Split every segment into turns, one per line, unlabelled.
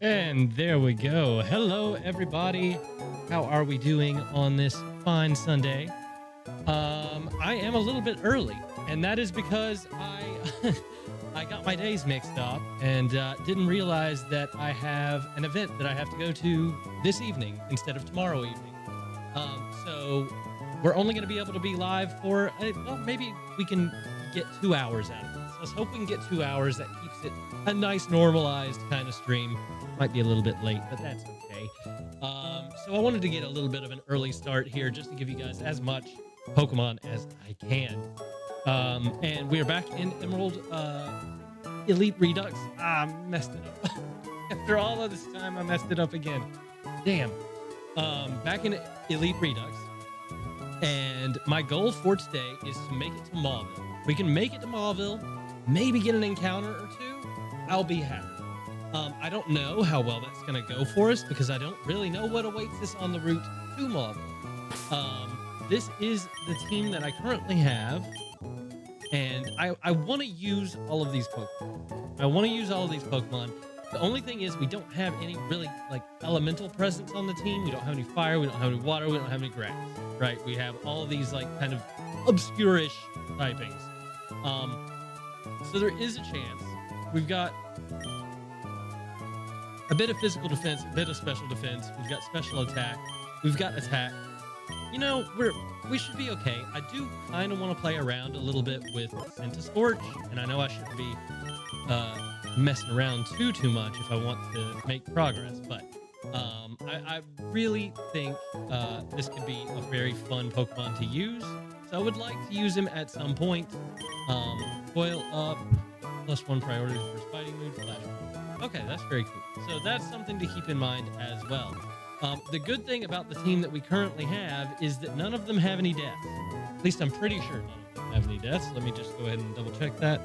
And there we go. Hello, everybody. How are we doing on this fine Sunday? I am a little bit early, and that is because I I got my days mixed up and didn't realize that I have an event that I have to go to this evening instead of tomorrow evening. So we're only going to be able to be live for well, maybe we can get 2 hours out of this. Let's hope we can get 2 hours. That keeps it a nice normalized kind of stream. Might be a little bit late, but that's okay. So I wanted to get a little bit of an early start here just to give you guys as much Pokemon as I can. And we are back in Emerald Elite Redux. I messed it up. After all of this time, I messed it up again. Damn. Back in Elite Redux. And my goal for today is to make it to Mauville. If we can make it to Mauville, maybe get an encounter or two, I'll be happy. I don't know how well that's going to go for us because I don't really know what awaits us on the route to Mauville. This is the team that I currently have, and I want to use all of these Pokemon. The only thing is we don't have any really like elemental presence on the team. We don't have any fire, we don't have any water, we don't have any grass, right? We have all of these like kind of obscure-ish typings. So there is a chance. We've got a bit of physical defense, a bit of special defense. We've got special attack. We've got attack. You know, we should be okay. I do kind of want to play around a little bit with Scorch, and I know I shouldn't be messing around too much if I want to make progress, but I really think this could be a very fun Pokemon to use. So I would like to use him at some point. Coil up, +1 priority for fighting moves. Okay, that's very cool. So that's something to keep in mind as well. The good thing about the team that we currently have is that none of them have any deaths. At least I'm pretty sure none of them have any deaths. Let me just go ahead and double check that.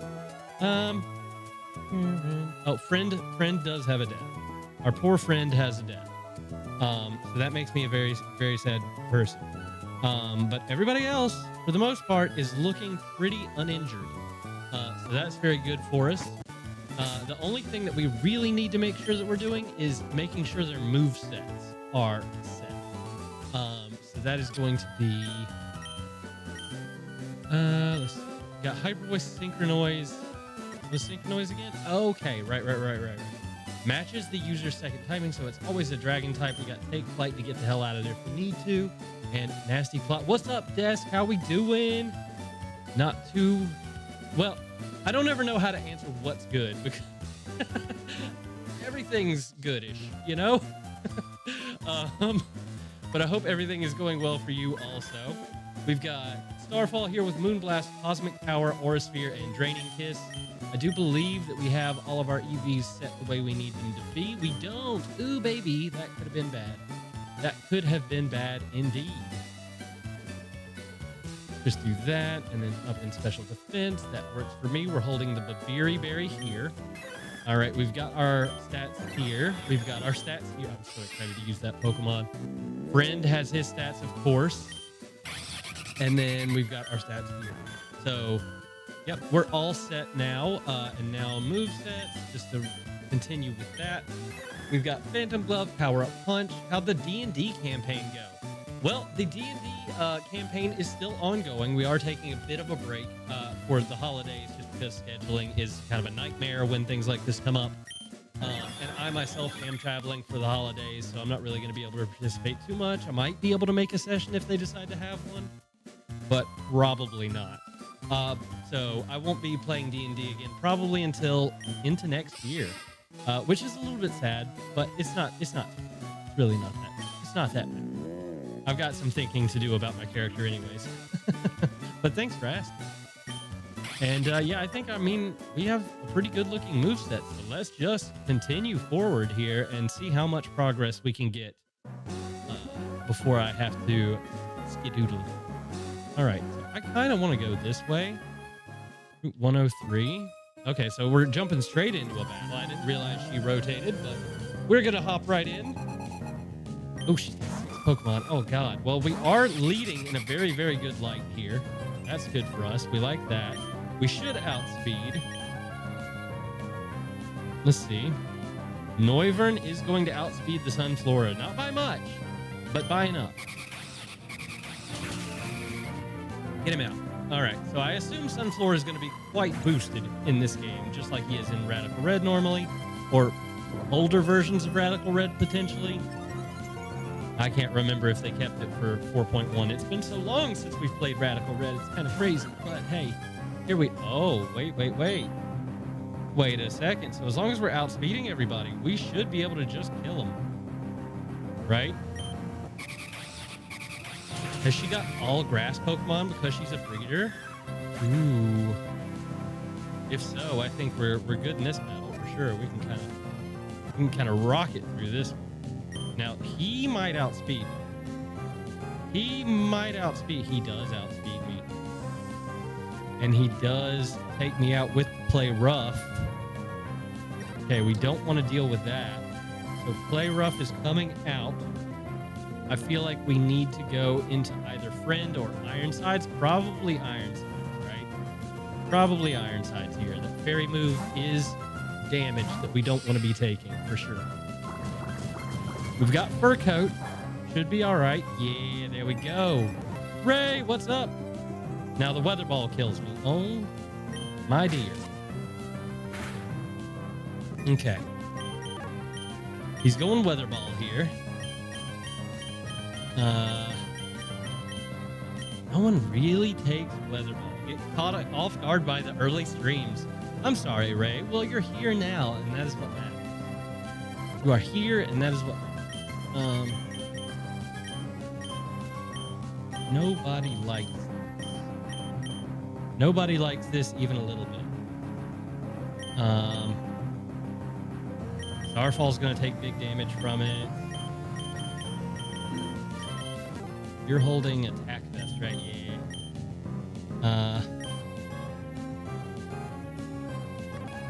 Oh, friend does have a death. Our poor friend has a death. So that makes me a very, very sad person. But everybody else, for the most part, is looking pretty uninjured. So that's very good for us. The only thing that we really need to make sure that we're doing is making sure their move sets are set. So that is going to be let's see. Got Hyper Voice, Synchronoise. The Synchronoise again? Okay, right. Matches the user's second typing, so it's always a dragon type. We got Take Flight to get the hell out of there if we need to. And Nasty Plot. What's up, Desk? How we doing? Not too well. I don't ever know how to answer what's good because everything's goodish, you know? But I hope everything is going well for you also. We've got Starfall here with Moonblast, Cosmic Power, Aura Sphere, and Draining Kiss. I do believe that we have all of our EVs set the way we need them to be. We don't. Ooh, baby, that could have been bad. That could have been bad indeed. Just do that, and then up in special defense. That works for me. We're holding the Babiri Berry here. All right, we've got our stats here. I'm so excited to use that Pokemon. Friend has his stats, of course. And then we've got our stats here. So, yep, we're all set now. And now move sets, just to continue with that. We've got Phantom Glove, Power Up Punch. How'd the D&D campaign go? Well, the D&D campaign is still ongoing. We are taking a bit of a break for the holidays just because scheduling is kind of a nightmare when things like this come up. And I myself am traveling for the holidays, so I'm not really going to be able to participate too much. I might be able to make a session if they decide to have one, but probably not. So I won't be playing D&D again probably until into next year, which is a little bit sad, but it's really not that. It's not that bad. I've got some thinking to do about my character anyways. But thanks for asking. And yeah, I mean, we have a pretty good looking moveset. So let's just continue forward here and see how much progress we can get before I have to skedoodle. All right, so I kind of want to go this way. Route 103. Okay, so we're jumping straight into a battle. I didn't realize she rotated, but we're going to hop right in. Oh, she's got 6 Pokemon. Oh, God. Well, we are leading in a very, very good light here. That's good for us. We like that. We should outspeed. Let's see. Noivern is going to outspeed the Sunflora. Not by much, but by enough. Get him out. All right, so I assume Sunflora is going to be quite boosted in this game, just like he is in Radical Red normally, or older versions of Radical Red potentially. I can't remember if they kept it for 4.1. It's been so long since we've played Radical Red, it's kind of crazy. But hey, here we... Oh, wait. Wait a second. So as long as we're outspeeding everybody, we should be able to just kill them. Right? Has she got all grass Pokemon because she's a breeder? Ooh. If so, I think we're good in this battle for sure. We can kind of rocket through this. Now he might outspeed me. He does outspeed me, and he does take me out with Play Rough. Okay, we don't want to deal with that. So Play Rough is coming out. I feel like we need to go into either Friend or Ironsides. Probably Ironsides, right? Probably Ironsides here. That fairy move is damage that we don't want to be taking for sure. We've got Fur Coat. Should be all right. Yeah, there we go. Ray, what's up? Now the Weather Ball kills me. Oh, my dear. Okay. He's going Weather Ball here. No one really takes Weather Ball. Get caught off guard by the early streams. I'm sorry, Ray. Well, you're here now, and that is what matters. You are here, and that is what matters. Nobody likes this. Nobody likes this even a little bit. Starfall's going to take big damage from it. You're holding attack vest, right? Yeah.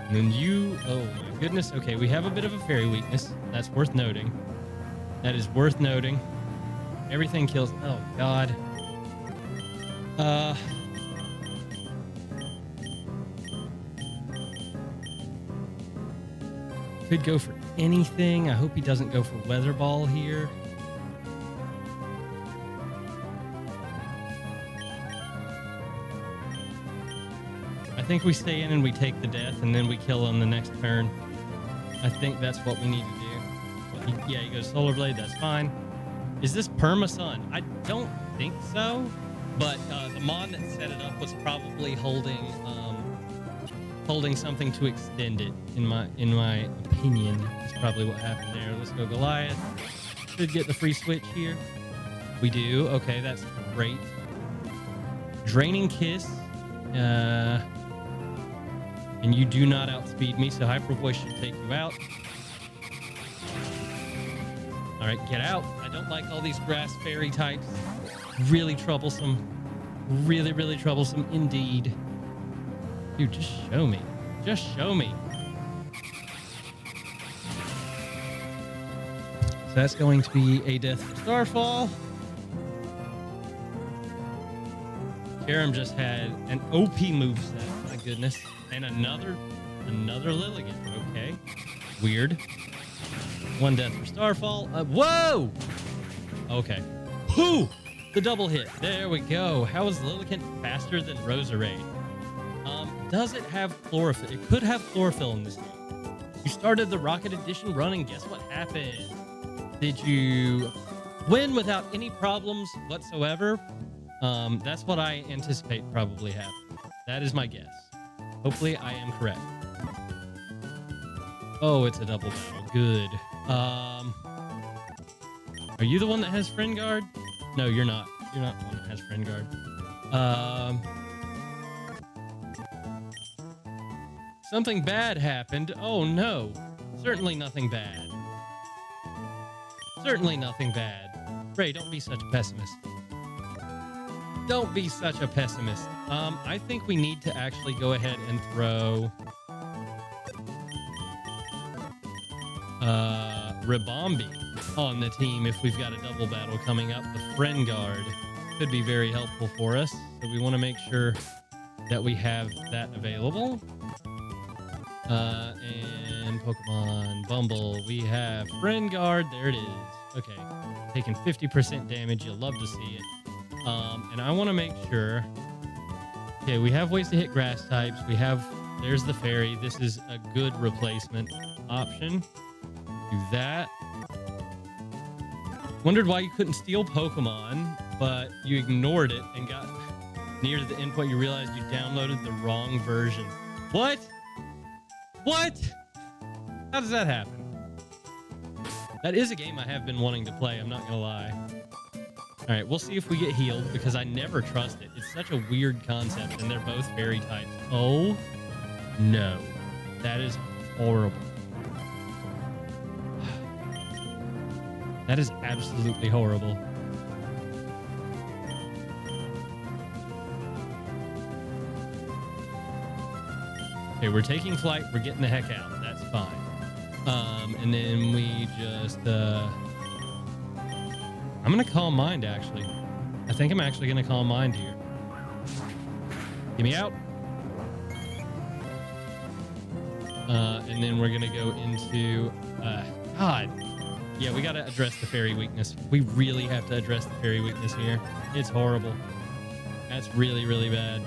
And then you... Oh, my goodness. Okay, we have a bit of a fairy weakness. That's worth noting. That is worth noting. Everything kills... Oh, God. Could go for anything. I hope he doesn't go for Weather Ball here. I think we stay in and we take the death, and then we kill him the next turn. I think that's what we need to do. Yeah, he goes Solar Blade. That's fine. Is this Perma Sun? I don't think so. But the Mon that set it up was probably holding something to extend it. In my opinion, is probably what happened there. Let's go Goliath. Should get the free switch here. We do. Okay, that's great. Draining Kiss. And you do not outspeed me, so Hyper Voice should take you out. All right, get out. I don't like all these grass fairy types. Really troublesome. Really, really troublesome indeed. Dude, just show me. Just show me. So that's going to be a death for Starfall. Karam just had an OP moveset. My goodness. And another Lilligant. Okay. Weird. One death for Starfall. Whoa! Okay. Pooh! The double hit. There we go. How is Lilligant faster than Roserade? Does it have chlorophyll? It could have chlorophyll in this game. You started the Rocket Edition running. Guess what happened? Did you win without any problems whatsoever? That's what I anticipate probably happened. That is my guess. Hopefully I am correct. Oh, it's a double battle. Good. Are you the one that has Friend Guard? No, you're not. You're not the one that has Friend Guard. Something bad happened. Oh, no. Certainly nothing bad. Certainly nothing bad. Ray, don't be such a pessimist. Don't be such a pessimist. I think we need to actually go ahead and throw Ribombi on the team if we've got a double battle coming up. The Friend Guard could be very helpful for us, so we want to make sure that we have that available. And Pokemon. Bumble. We have Friend Guard. There it is. Okay. Taking 50% damage. You'll love to see it. And I want to make sure. Okay, we have ways to hit grass types. There's the fairy. This is a good replacement option. Do that. Wondered why you couldn't steal Pokemon, but you ignored it and got near to the end point. You realized you downloaded the wrong version. What? What? How does that happen? That is a game I have been wanting to play. I'm not going to lie. All right, we'll see if we get healed because I never trust it. It's such a weird concept, and they're both fairy types. Oh, no. That is horrible. That is absolutely horrible. Okay, we're taking flight. We're getting the heck out. That's fine. And then we just... I'm going to call Mind, actually. I think I'm actually going to call Mind here. Get me out. And then we're going to go into... God. Yeah, we got to address the fairy weakness. We really have to address the fairy weakness here. It's horrible. That's really, really bad.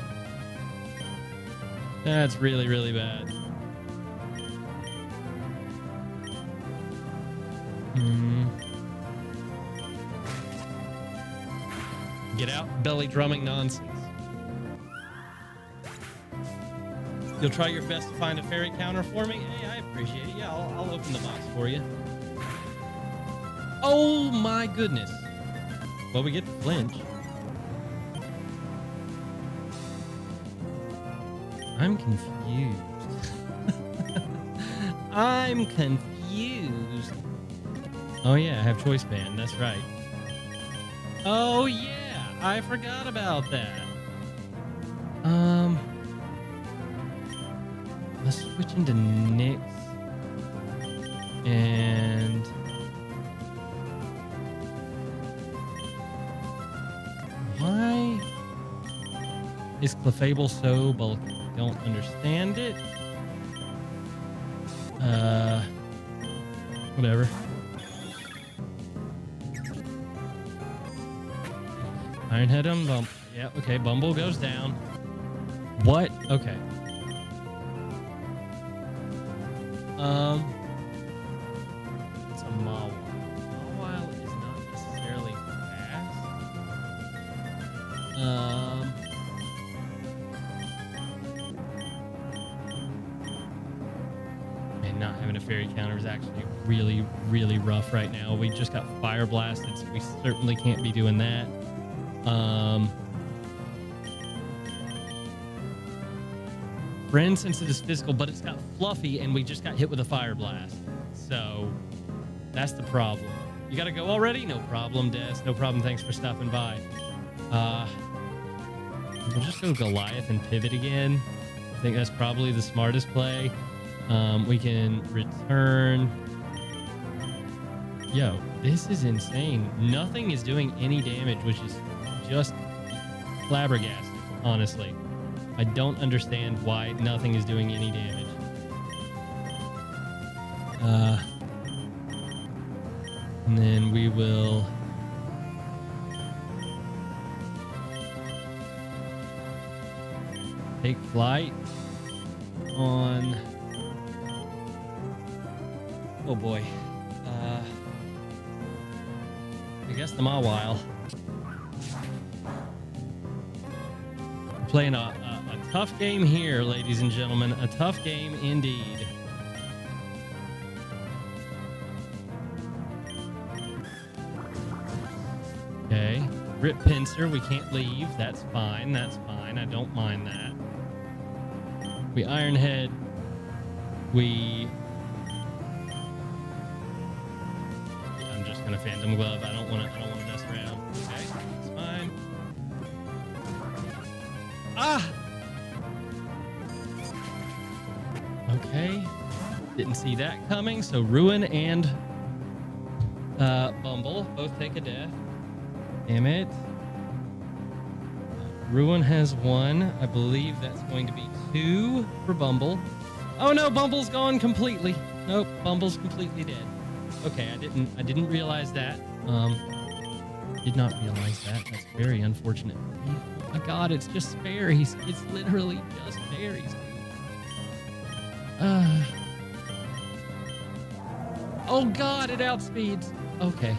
That's really, really bad. Get out, belly drumming nonsense. You'll try your best to find a fairy counter for me? Hey, I appreciate it. Yeah, I'll open the box for you. Oh my goodness. Well, we get to flinch. I'm confused. I'm confused. Oh yeah, I have choice band. That's right. Oh yeah, I forgot about that. Let's switch into Nyx. And why is Clefable so bulky? Don't understand it. Whatever. Ironhead on Bumble. Yeah, okay, Bumble goes down. What? Okay. It's a Mawile. Mawile is not necessarily fast. Man, not having a fairy counter is actually really, really rough right now. We just got fire blasted, so we certainly can't be doing that. Friend, since it is physical, but it's got Fluffy, and we just got hit with a fire blast. So that's the problem. You gotta go already? No problem, Des. No problem. Thanks for stopping by. We'll just go Goliath and pivot again. I think that's probably the smartest play. We can return. Yo, this is insane. Nothing is doing any damage, which is just flabbergasted, honestly. I don't understand why nothing is doing any damage. And then we will take flight on... Oh boy. I guess the Mawile. Playing a tough game here, ladies and gentlemen. A tough game indeed. Okay. Rip Pincer, we can't leave. That's fine. That's fine. I don't mind that. We Ironhead. I'm just gonna Phantom Glove. I don't wanna mess around. Okay, it's fine. Ah! Okay. Didn't see that coming. So Ruin and Bumble both take a death. Damn it. Ruin has 1. I believe that's going to be 2 for Bumble. Oh no, Bumble's gone completely. Nope, Bumble's completely dead. Okay, I didn't realize that. Did not realize that. That's very unfortunate. Oh my god, it's just fairies. It's literally just fairies, dude. Oh god, it outspeeds. Okay.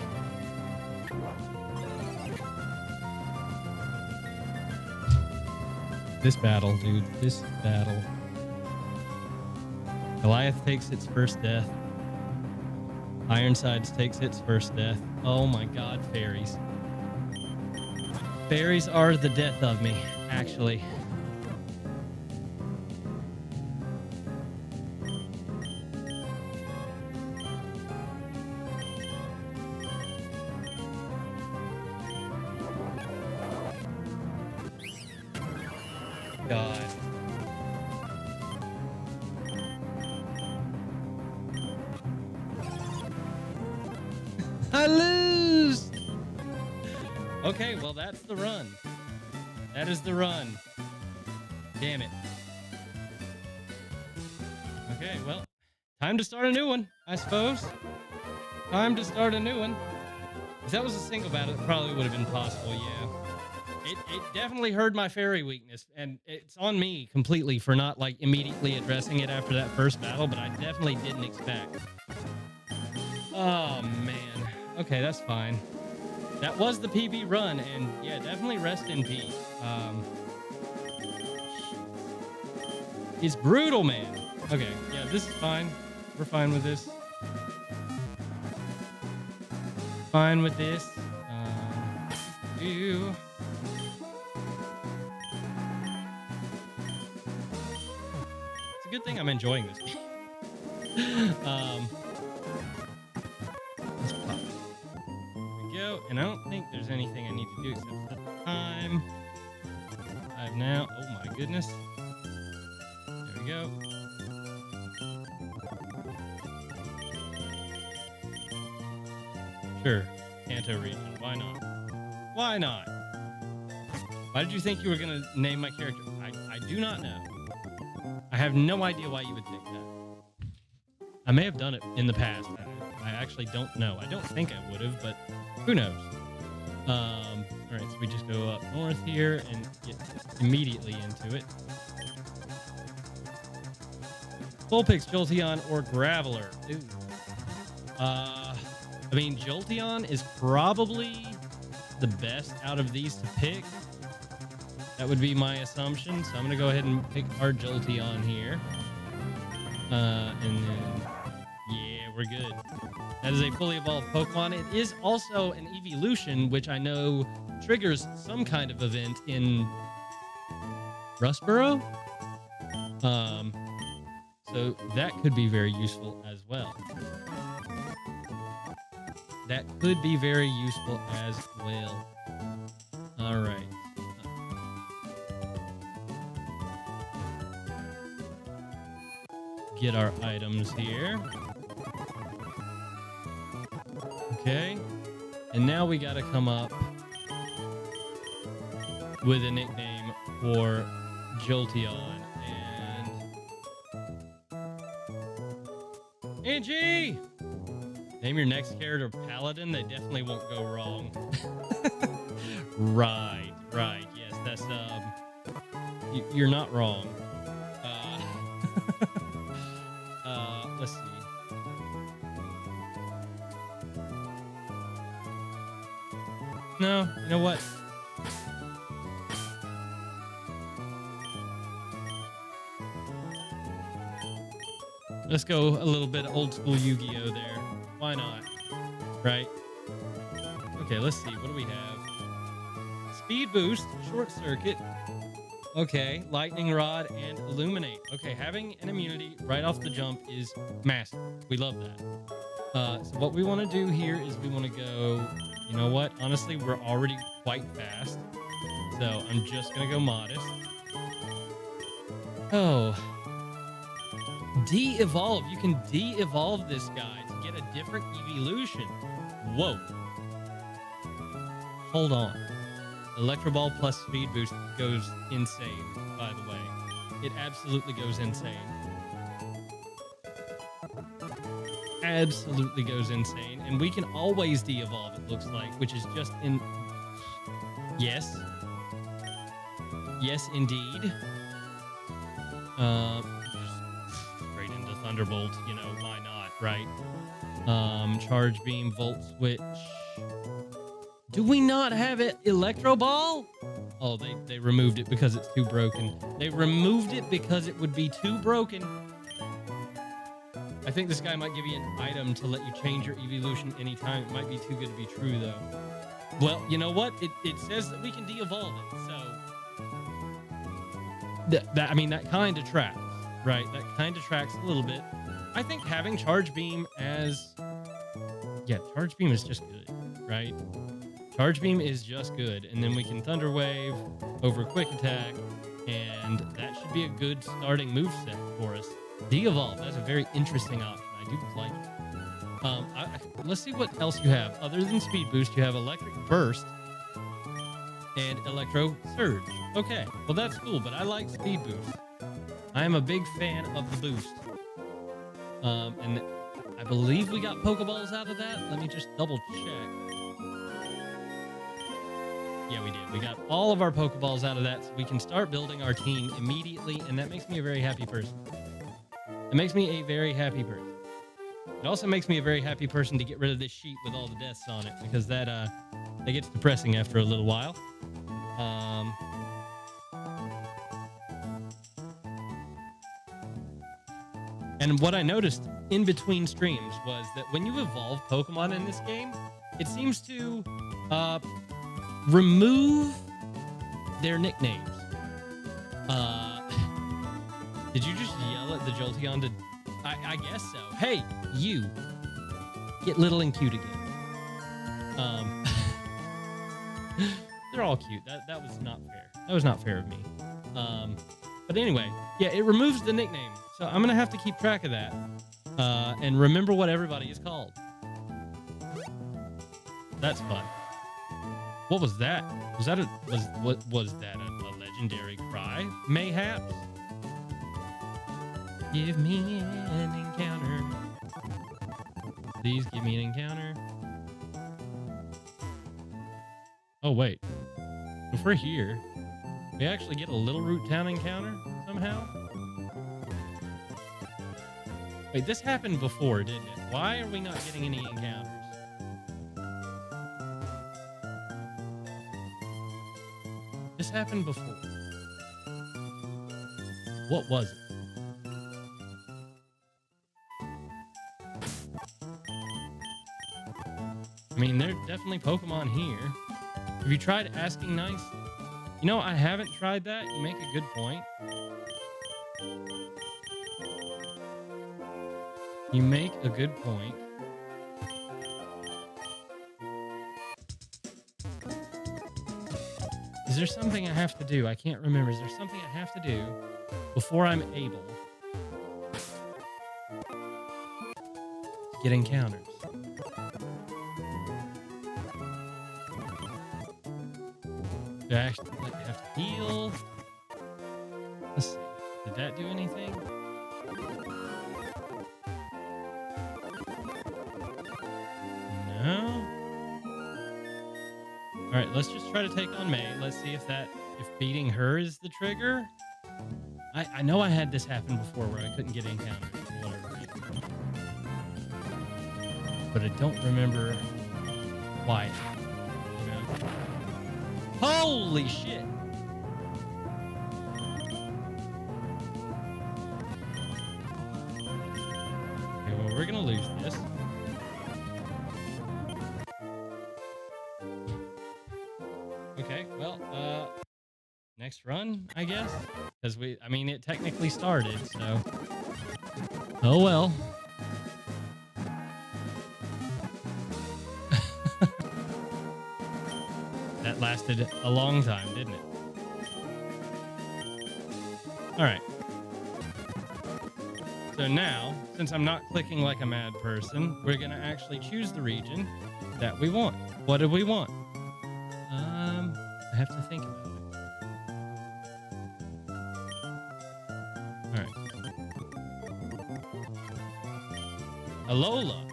This battle, dude. This battle. Goliath takes its first death. Ironsides takes its first death. Oh my god, fairies. Fairies are the death of me, actually. God. I lose! Okay, well, that's the run. That is the run. Damn it. Okay, well, time to start a new one, I suppose. Time to start a new one. If that was a single battle, it probably would have been possible, yeah. It definitely heard my fairy weakness, and it's on me completely for not, like, immediately addressing it after that first battle, but I definitely didn't expect. Oh, man. Okay, that's fine. That was the PB run, and yeah, definitely rest in peace. It's brutal, man. Okay, yeah, this is fine. We're fine with this. Fine with this. You. It's a good thing I'm enjoying this game. Let's pop. There we go. And I don't think there's anything I need to do except set the time. 5 now. Oh my goodness. There we go. Sure. Kanto region. Why not? Why not? Why did you think you were going to name my character? I do not know. I have no idea why you would think that. I may have done it in the past. I actually don't know. I don't think I would have, but who knows? All right, so we just go up north here and get immediately into it. Vulpix, Jolteon, or Graveler? Ooh. I mean, Jolteon is probably the best out of these to pick. That would be my assumption. So I'm going to go ahead and pick our Jolteon here. And then, yeah, we're good. That is a fully evolved Pokemon. It is also an evolution, which I know triggers some kind of event in Rustboro. So that could be very useful as well. That could be very useful as well. All right. Get our items here. Okay. And now we got to come up with a nickname for Jolteon. And Angie! Name your next character Paladin. They definitely won't go wrong. Right. Yes, that's you're not wrong. Let's see. No, you know what? Let's go a little bit old school Yu-Gi-Oh there. Why not? Right? Okay, let's see. What do we have? Speed boost, short circuit. Okay, lightning rod and illuminate. Okay, having an immunity right off the jump is massive. We love that. So what we want to do here is we want to go, you know what? Honestly, we're already quite fast. So I'm just going to go modest. Oh. De-evolve. You can de-evolve this guy to get a different evolution. Whoa. Hold on. Electro Ball plus speed boost goes insane, by the way. It absolutely goes insane. absolutely goes insane, and we can always de-evolve, it looks like, which is just in... Yes. Yes, indeed. Straight into Thunderbolt, you know, why not, right? Charge Beam, Volt Switch. Do we not have it? Electro Ball? Oh, they removed it because it's too broken. They removed it because it would be too broken. I think this guy might give you an item to let you change your evolution anytime. It might be too good to be true, though. Well, you know what? It says that we can de-evolve it, so... I mean, that kind of tracks, right? That kind of tracks a little bit. I think having Charge Beam as... Yeah, Charge Beam is just good, right? Charge Beam is just good. And then we can Thunder Wave over Quick Attack, and that should be a good starting moveset for us. De-evolve, that's a very interesting option. I do like it. Let's see what else you have. Other than Speed Boost, you have Electric Burst and Electro Surge. Okay, well that's cool, but I like Speed Boost. I am a big fan of the boost. And I believe we got Pokeballs out of that. Let me just double check. Yeah, we did. We got all of our Pokeballs out of that, so we can start building our team immediately, and that makes me a very happy person. It makes me a very happy person. It also makes me a very happy person to get rid of this sheet with all the deaths on it, because that gets depressing after a little while. And what I noticed in between streams was that when you evolve Pokemon in this game, it seems to remove their nicknames. Did you just yell at the Jolteon to... I guess so. Hey, you. Get little and cute again. They're all cute. That was not fair. That was not fair of me. But anyway, yeah, it removes the nickname. So I'm going to have to keep track of that. And remember what everybody is called. That's fun. What was that? Was that a legendary cry? Mayhaps? Give me an encounter. Please give me an encounter. Oh, wait. If we're here, we actually get a Little Root Town encounter somehow? Wait, this happened before, didn't it? Why are we not getting any encounters? This happened before. What was it? I mean, there are definitely Pokemon here. Have you tried asking nice? You know, I haven't tried that. You make a good point. You make a good point. Is there something I have to do? I can't remember. Is there something I have to do before I'm able to get encounters? Do I actually have to heal? Let's see. Did that do anything? No? Alright, let's just try to take on May. Let's see if beating her is the trigger. I know I had this happen before where I couldn't get encounters for whatever reason. But I don't remember why. You know? Holy shit! Okay, well, we're gonna lose this. Okay, well, next run, I guess? Because I mean, it technically started, so... Oh, well. That lasted a long time, didn't it? Alright. So now, since I'm not clicking like a mad person, we're going to actually choose the region that we want. What do we want? I have to think about it. Alright. Alola.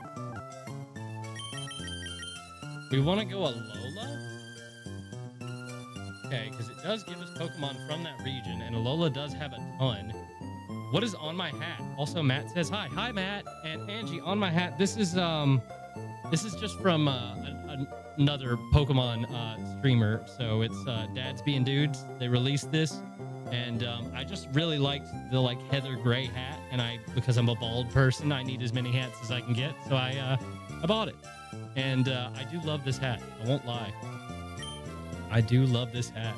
We want to go Alola? Okay, because it does give us Pokemon from that region, and Alola does have a ton. What is on my hat? Also, Matt says hi. Hi, Matt and Angie. On my hat, this is just from another Pokemon streamer. So it's Dads Being Dudes. They released this, and I just really liked the heather gray hat, and because I'm a bald person, I need as many hats as I can get. So I bought it, and I do love this hat. I won't lie. I do love this hat.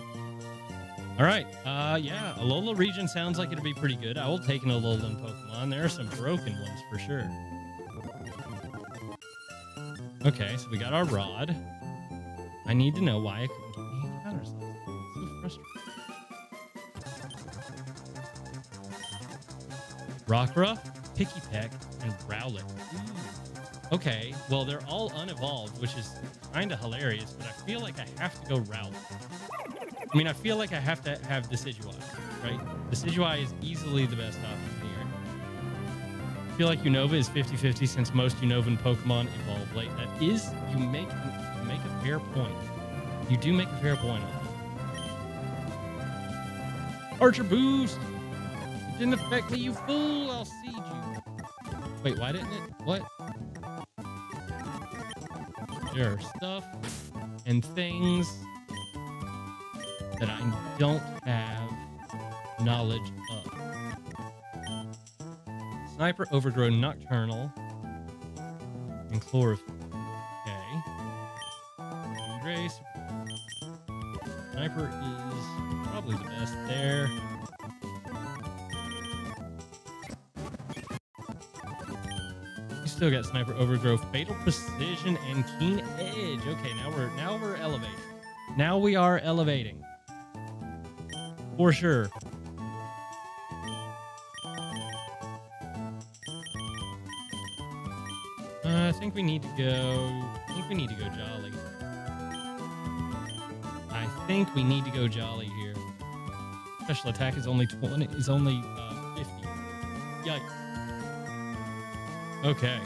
All right. Yeah, Alola region sounds like it'll be pretty good. I will take an Alolan Pokemon. There are some broken ones for sure. Okay, so we got our rod. I need to know why I couldn't get any encounters last time. It's so frustrating. Rockruff, Pikipek, and Rowlet. Okay, well, they're all unevolved, which is kind of hilarious, but I feel like I have to go Rowlet. I mean, I feel like I have to have Decidueye, right? Decidueye is easily the best option here. I feel like Unova is 50-50 since most Unovan Pokemon evolve late. That is, you make a fair point. You do make a fair point on that. Archer Boost! It didn't affect me, you fool! I'll seed you. Wait, why didn't it? What? There are stuff and things that I don't have knowledge of. Sniper, Overgrown, Nocturnal, and Chlorophyll. Okay. Grace. Sniper is probably the best there. You still got Sniper, Overgrowth, Fatal Precision, and Keen Edge. Okay, now we're elevating. Now we are elevating. For sure. I think we need to go Jolly. I think we need to go Jolly here. Special attack is only 50. Yikes. Okay.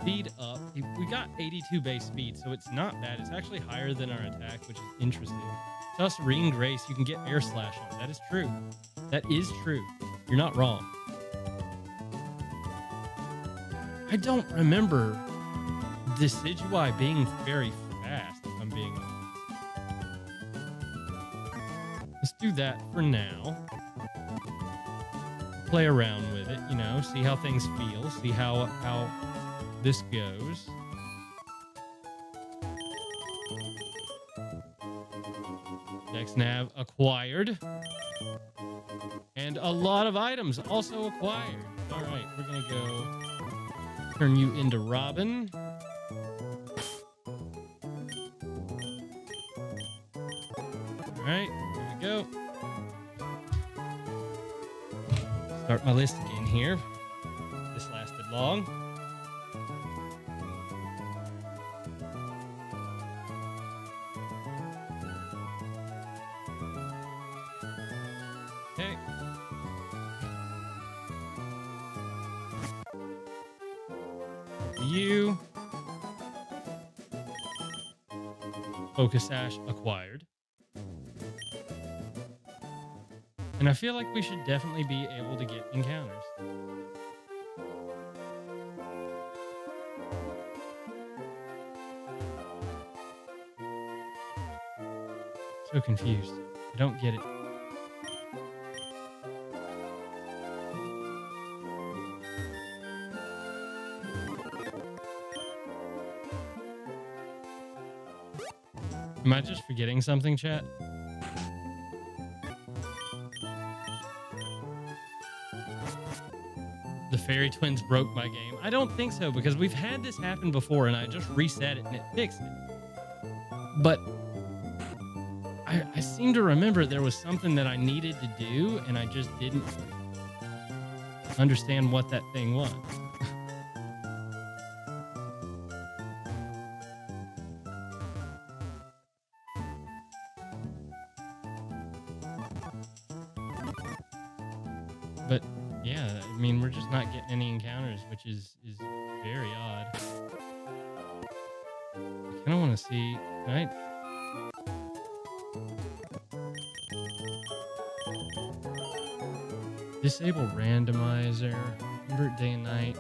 Speed up. We got 82 base speed, so it's not bad. It's actually higher than our attack, which is interesting. Plus Ring Grace, you can get Air Slash on. That is true. That is true. You're not wrong. I don't remember Decidueye being very fast, if I'm being honest. Let's do that for now. Play around with it, you know, see how things feel, see how this goes. Dex Nav acquired. And a lot of items also acquired. All right, we're going to go turn you into Robin. All right, here we go. Start my list again here. This lasted long. Okay. You. Focus Sash acquired. And I feel like we should definitely be able to get encounters. So confused. I don't get it. Am I just forgetting something, chat? The Fairy Twins broke my game. I don't think so, because we've had this happen before and I just reset it and it fixed it. But I seem to remember there was something that I needed to do and I just didn't understand what that thing was. But Yeah, I mean, we're just not getting any encounters, which is very odd. I kind of want to see. Can I? Disable randomizer. Invert day and night.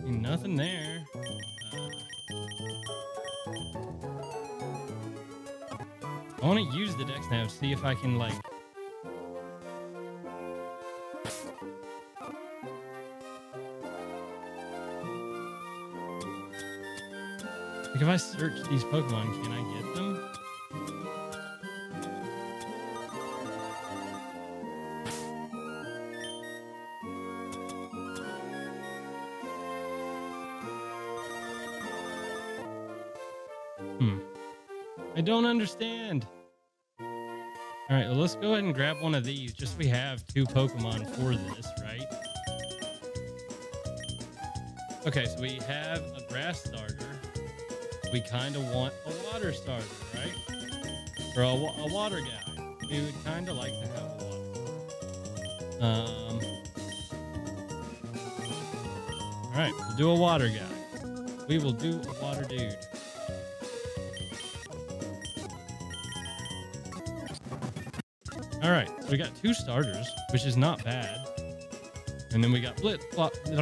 Nothing there. I want to use the Dex nav, see if I can, like... Like, if I search these Pokemon, can I get them? I don't understand. All right, well, let's go ahead and grab one of these. Just so we have 2 Pokemon for this, right? Okay, so we have a grass starter. We kind of want a water starter, right? Or a water guy. We would kind of like to have a water. All right, we'll do a water guy. We will do a water dude. All right, so we got 2 starters, which is not bad. And then we got Blitzboxer,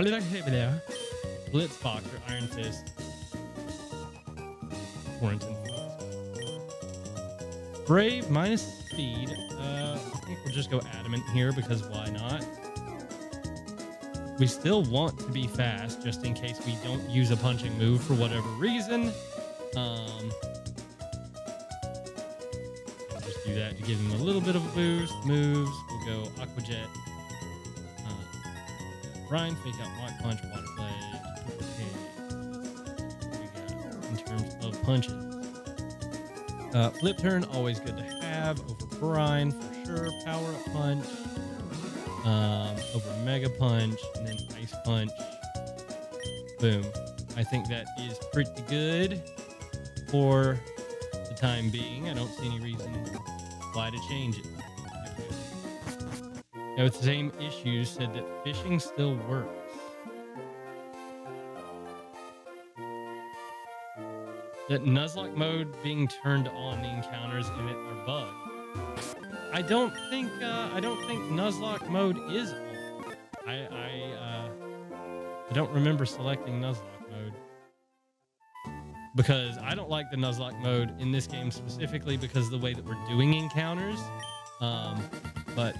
Iron Fist, Quarantine. Brave minus speed. I think we'll just go Adamant here because why not? We still want to be fast just in case we don't use a punching move for whatever reason. Just do that to give him a little bit of a boost. Moves. We'll go Aqua Jet. Ryan, Fake Out, Rock Punch, Water Pledge. Okay. We got in terms of punches. Flip Turn, always good to have. Over Brine for sure. Power Up Punch. Over Mega Punch. And then Ice Punch. Boom. I think that is pretty good for the time being. I don't see any reason why to change it. Now, with the same issues, said that fishing still works. That Nuzlocke mode being turned on, the encounters in it are bugged. I don't think Nuzlocke mode is on. I don't remember selecting Nuzlocke mode because I don't like the Nuzlocke mode in this game specifically because of the way that we're doing encounters. But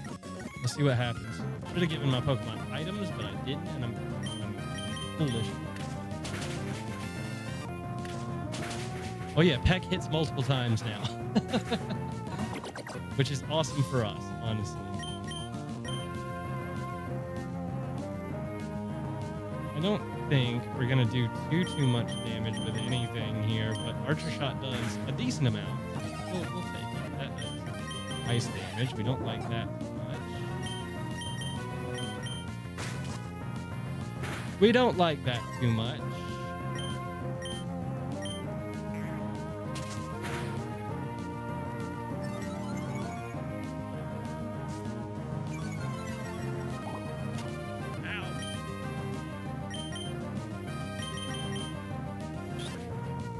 let's see what happens. Should have given my Pokemon items, but I didn't, and I'm foolish. Oh yeah, Peck hits multiple times now. Which is awesome for us, honestly. I don't think we're gonna do too much damage with anything here, but Archer Shot does a decent amount. We'll take it. That does ice damage. We don't like that much. We don't like that too much.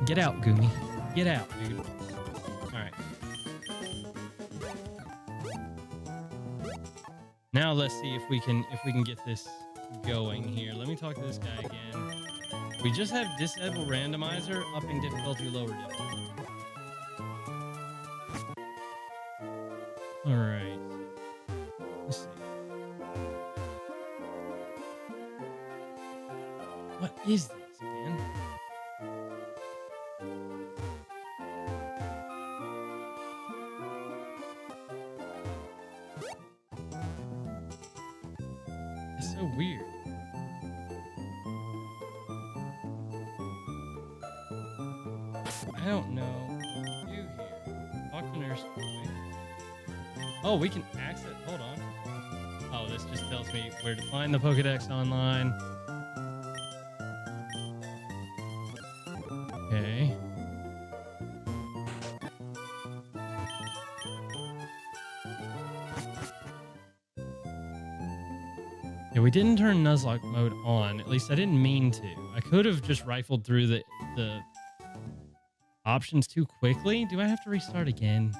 Get out, Goomy. Get out, dude. Alright. Now let's see if we can get this going here. Let me talk to this guy again. We just have disable randomizer, upping difficulty, lower difficulty. Alright. Let's see. What is this, man? So weird. I don't know what to do here. Talk to Nurse Boy. Oh, we can access. Hold on. Oh, this just tells me where to find the Pokedex online. Okay. Yeah, we didn't turn Nuzlocke mode on. At least I didn't mean to. I could have just rifled through the options too quickly. Do I have to restart again?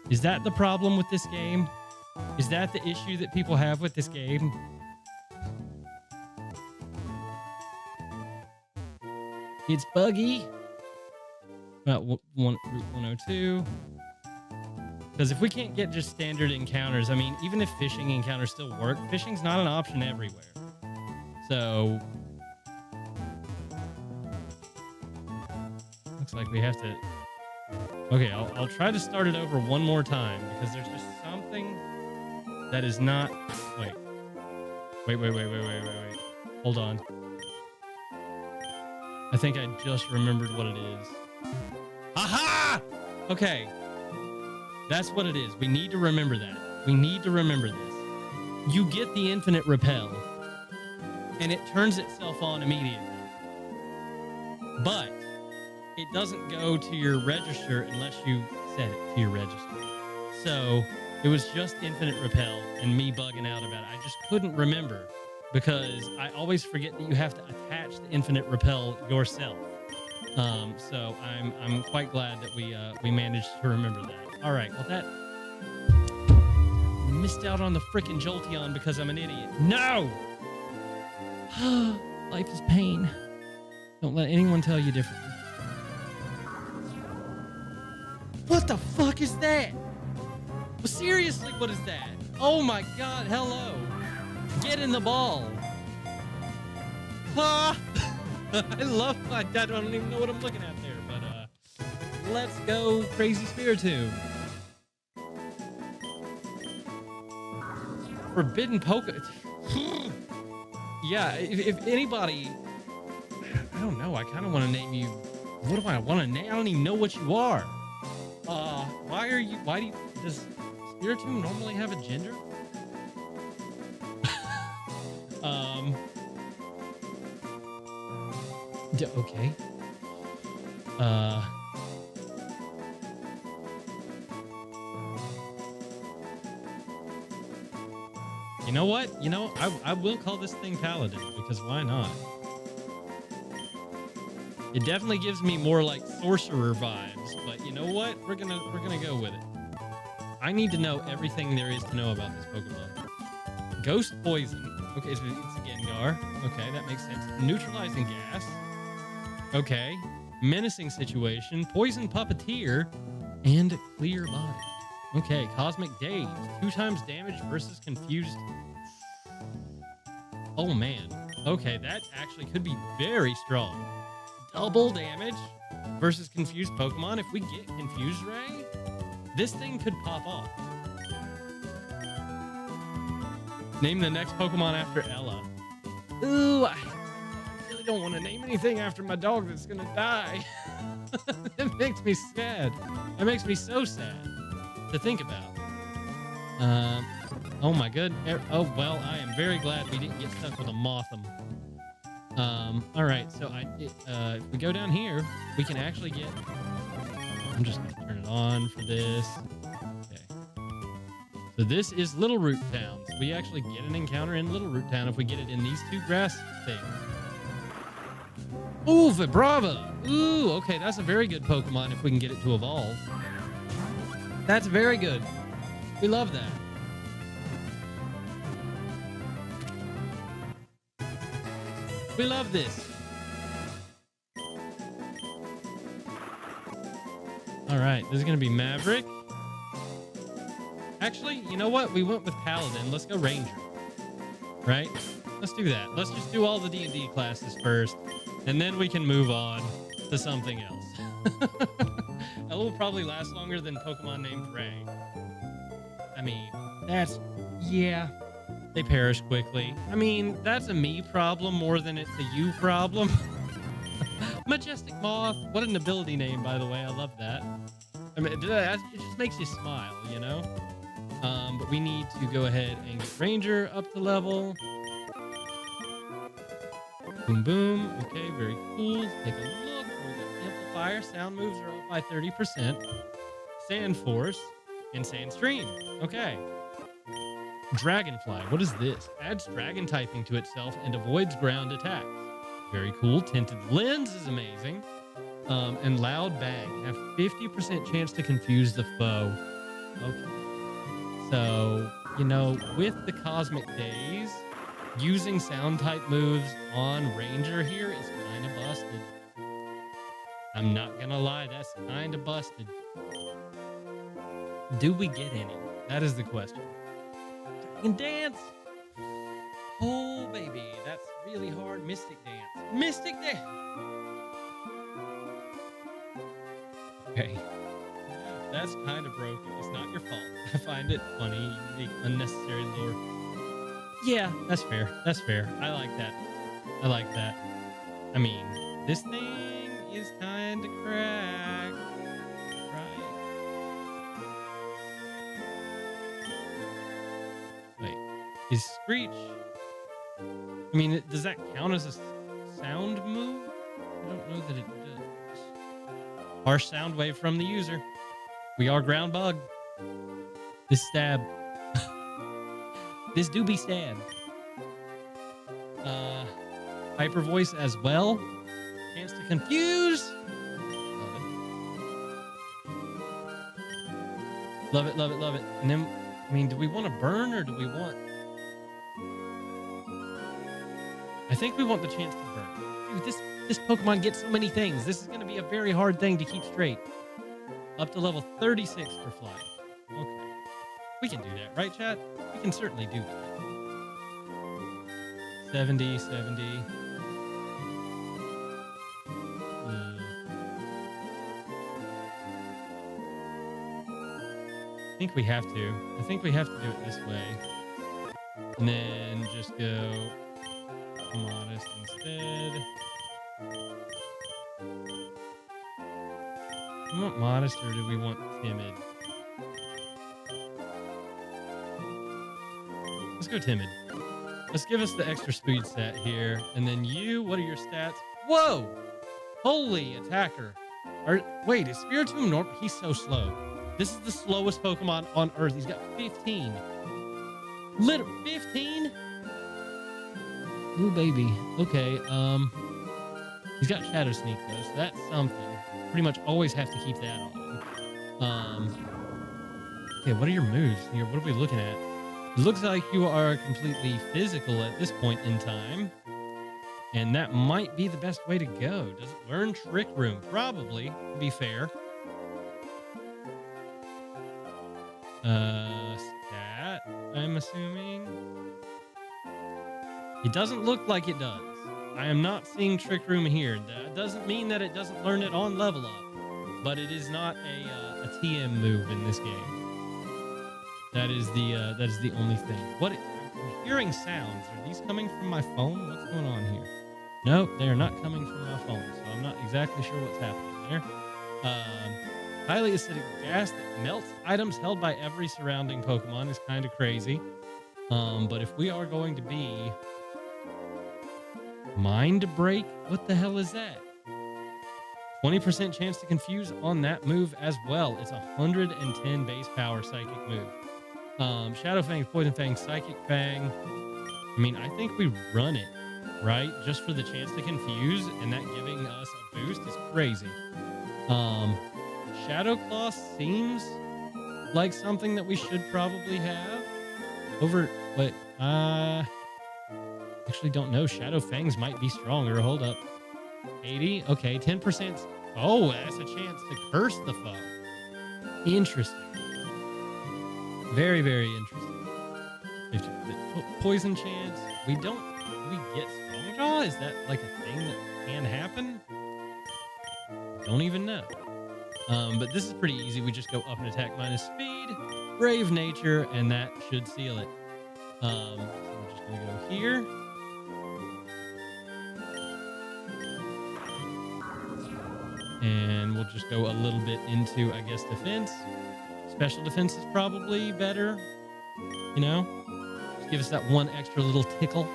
Is that the problem with this game? Is that the issue that people have with this game? It's buggy. Route 102. Because if we can't get just standard encounters, I mean, even if fishing encounters still work, fishing's not an option everywhere. So looks like we have to. Okay, I'll try to start it over one more time because there's just something that is not. Wait. Hold on. I think I just remembered what it is. Aha! Okay. That's what it is. We need to remember that. We need to remember this. You get the infinite repel, and it turns itself on immediately. But it doesn't go to your register unless you set it to your register. So it was just infinite repel and me bugging out about it. I just couldn't remember because I always forget that you have to attach the infinite repel yourself. So I'm quite glad that we managed to remember that. All right, well that missed out on the frickin' Jolteon because I'm an idiot. No! Life is pain. Don't let anyone tell you differently. What the fuck is that? Well, seriously, what is that? Oh my god, hello. Get in the ball. Ah! I love my dad. I don't even know what I'm looking at there, but let's go Crazy Spiritomb. Forbidden Poke. Yeah, if anybody, I don't know. I kind of want to name you. What do I want to name? I don't even know what you are. Does Spiritomb normally have a gender? Okay. You know what? I will call this thing Paladin because why not? It definitely gives me more like sorcerer vibes, but you know what? We're gonna go with it. I need to know everything there is to know about this Pokemon. Ghost Poison. Okay, so it's a Gengar. Okay, that makes sense. Neutralizing Gas. Okay. Menacing Situation. Poison Puppeteer. And Clear Body. Okay, Cosmic Daze. 2 times damage versus Confused. Oh, man. Okay, that actually could be very strong. Double damage versus Confused Pokemon. If we get Confused Ray, this thing could pop off. Name the next Pokemon after Ella. Ooh, I really don't want to name anything after my dog that's going to die. It makes me sad. It makes me so sad to think about. Oh my goodness. Oh, well, I am very glad we didn't get stuck with a Mothim. All right, so if we go down here, we can actually get... I'm just going to turn it on for this. So this is Little Root Town. So we actually get an encounter in Little Root Town if we get it in these 2 grass things. Ooh, Vibrava. Ooh, okay, that's a very good Pokemon if we can get it to evolve. That's very good. We love that. We love this. All right, this is going to be Maverick. Actually, you know what? We went with Paladin. Let's go Ranger. Right? Let's do that. Let's just do all the D&D classes first, and then we can move on to something else. That will probably last longer than Pokemon named Ray. I mean, yeah, they perish quickly. I mean, that's a me problem more than it's a you problem. Majestic Moth. What an ability name, by the way. I love that. I mean, it just makes you smile, you know? But we need to go ahead and get Ranger up to level. Boom, boom. Okay, very cool. Take a look. We got Amplifier. Sound moves are up by 30%. Sand Force and Sand Stream. Okay. Dragonfly. What is this? Adds dragon typing to itself and avoids ground attacks. Very cool. Tinted Lens is amazing. And Loud Bang. Have 50% chance to confuse the foe. Okay. So, you know, with the Cosmic Days, using sound type moves on Ranger here is kind of busted. I'm not gonna lie, that's kind of busted. Do we get any? That is the question. Dragon Dance! Oh, baby, that's really hard. Mystic Dance. Mystic Dance! Okay. That's kind of broken. It's not your fault. I find it funny. You make unnecessary lore. Yeah, that's fair. That's fair. I like that. I like that. I mean, this thing is kind of cracked. Right. Wait. Is Screech... I mean, does that count as a sound move? I don't know that it does. Harsh sound wave from the user. We are ground bug. This stab. This do be stab. Hyper voice as well. Chance to confuse. Love it. Love it, love it, love it. And then, I mean, do we want to burn or do we want... I think we want the chance to burn. Dude, this Pokemon gets so many things. This is going to be a very hard thing to keep straight. Up to level 36 for flying. Okay. We can do that, right, chat? We can certainly do that. 70. I think we have to. I think we have to do it this way. And then just go modest instead. Do we want modest or do we want timid? Let's go timid. Let's give us the extra speed stat here. And then you, what are your stats? Whoa! Holy attacker. Wait, is Spiritomb normal? He's so slow. This is the slowest Pokemon on Earth. He's got 15. 15? Ooh, baby. Okay, he's got Shadow Sneak, though, so that's something. Pretty much always have to keep that on. Okay, what are your moves here? What are we looking at? It looks like you are completely physical at this point in time. And that might be the best way to go. Does it learn Trick Room? Probably, to be fair. Stat, I'm assuming. It doesn't look like it does. I am not seeing Trick Room here. That doesn't mean that it doesn't learn it on level up, but it is not a TM move in this game. That is the only thing. What I'm hearing sounds. Are these coming from my phone? What's going on here? Nope, they are not coming from my phone, so I'm not exactly sure what's happening there. Highly acidic gas that melts items held by every surrounding Pokemon is kind of crazy. But if we are going to be Mind Break, what the hell is that? 20% chance to confuse on that move as well. It's 110 base power psychic move. Shadow Fang, Poison Fang, Psychic Fang. I mean, I think we run it, right? Just for the chance to confuse, and that giving us a boost is crazy. Shadow Claw seems like something that we should probably have. Actually don't know. Shadow Fangs might be stronger. Hold up. 80? Okay, 10%. Oh, that's a chance to curse the foe. Interesting. Very, very interesting. 50% poison chance. Do we get Strong Jaw? Is that like a thing that can happen? Don't even know. But this is pretty easy. We just go up and attack minus speed, Brave Nature, and that should seal it. So we're just gonna go here. And we'll just go a little bit into, I guess, defense. Special defense is probably better, you know? Just give us that one extra little tickle.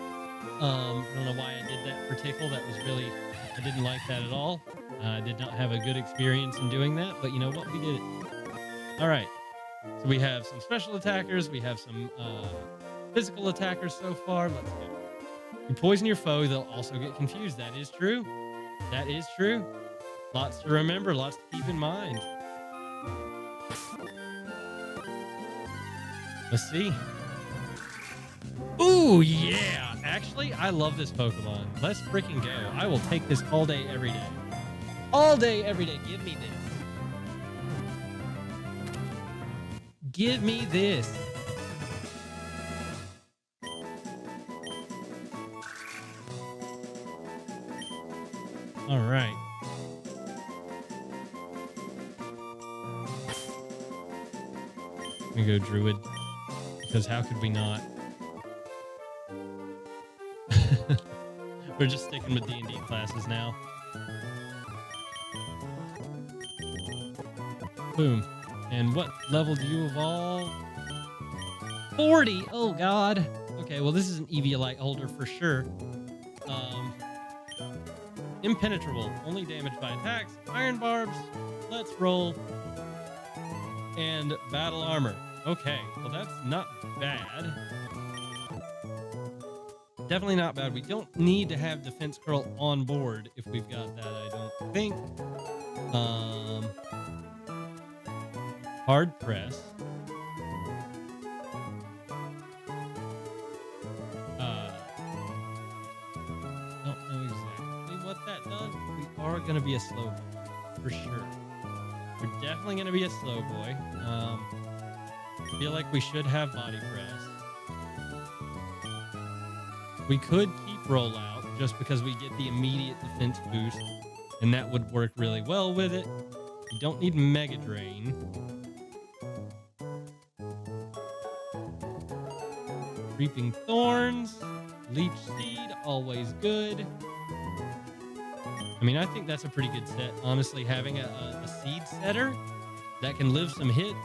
I don't know why I did that for tickle. That was really, I didn't like that at all. I did not have a good experience in doing that, but you know what? We did it. All right. So we have some special attackers. We have some physical attackers so far. Let's go. You poison your foe, they'll also get confused. That is true. That is true. Lots to remember, lots to keep in mind. Let's see. Ooh, yeah. Actually, I love this Pokemon. Let's freaking go. I will take this all day, every day. All day, every day. Give me this. Give me this. All right. I'm gonna go Druid, because how could we not? We're just sticking with D&D classes now. Boom. And what level do you evolve? 40. Oh God. Okay, well this is an Eviolite holder for sure. Impenetrable, only damaged by attacks. Iron barbs. Let's roll. And battle armor. Okay, well that's not bad. Definitely not bad. We don't need to have defense curl on board if we've got that, I don't think. Hard press. Don't know exactly what that does. We are going to be a slow boy, for sure. We're definitely going to be a slow boy. I feel like we should have body press. We could keep rollout just because we get the immediate defense boost, and that would work really well with it. We don't need Mega Drain. Reaping Thorns, Leech Seed, always good. I mean, I think that's a pretty good set. Honestly, having a seed setter that can live some hits,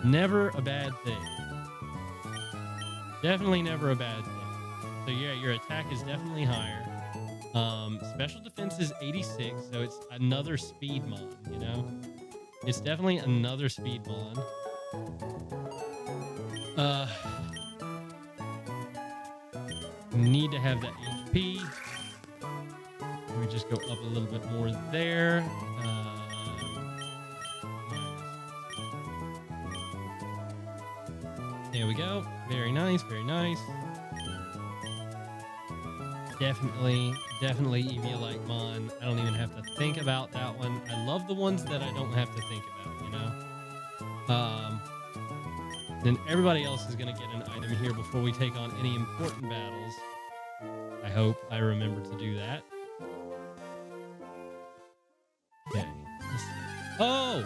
never a bad thing. Definitely never a bad thing. So yeah, your attack is definitely higher. Special defense is 86, so it's another speed mon, you know? It's definitely another speed mon. Need to have that HP. Let me just go up a little bit more there. There we go. Very nice, very nice. Definitely Eviolite Mon. I don't even have to think about that one. I love the ones that I don't have to think about, you know? Then everybody else is going to get an item here before we take on any important battles. I hope I remember to do that. Okay. Oh!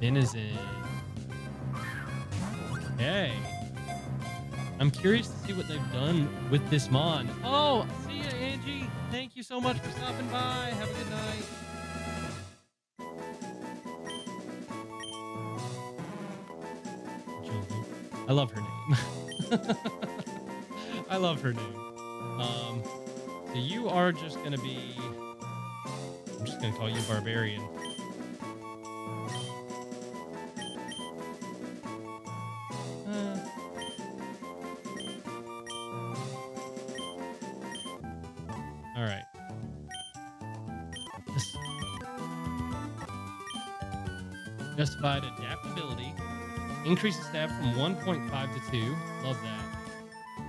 Denizen. Okay. I'm curious to see what they've done with this mon. Oh, see ya, Angie. Thank you so much for stopping by. Have a good night. I love her name. I love her name. So you are just going to be... I'm just going to call you Barbarian. All right. Justified adaptability. Increases stab from 1.5 to 2. Love that.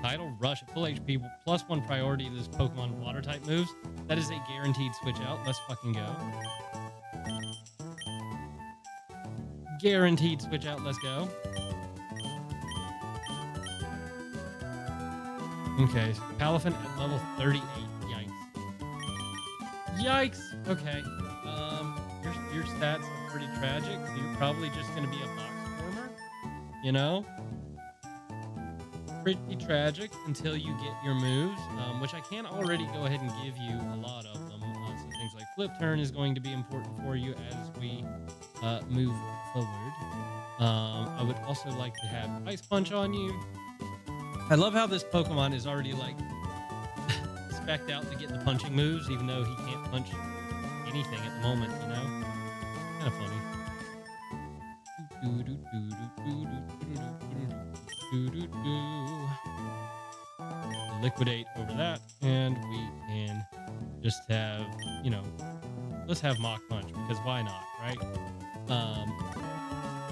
Tidal Rush at full HP, +1 priority to this Pokemon water type moves. That is a guaranteed switch out. Let's fucking go. Guaranteed switch out. Let's go. Okay, Palafin at level 38. Yikes. Okay. Your stats are pretty tragic, so you're probably just going to be a box former, you know? Pretty tragic until you get your moves, which I can already go ahead and give you a lot of them. So things like Flip Turn is going to be important for you as we move forward. I would also like to have Ice Punch on you. I love how this Pokemon is already like spec'd out to get the punching moves, even though he can't punch anything at the moment, you know? Kind of funny. Liquidate over that, and we can just have, you know, let's have Mach Punch because why not, right?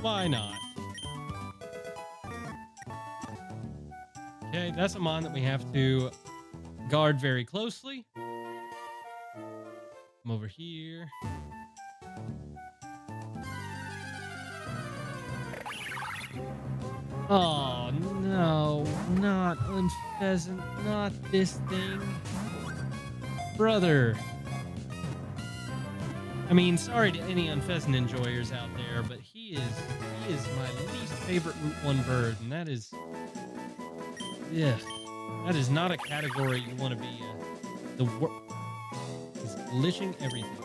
Why not? Okay, that's a mon that we have to guard very closely. Come over here. Oh no, not Unpheasant, not this thing. Brother. I mean, sorry to any Unpheasant enjoyers out there, but he is my least favorite Route 1 bird, and that is, yeah, that is not a category you want to be he's glitching everything.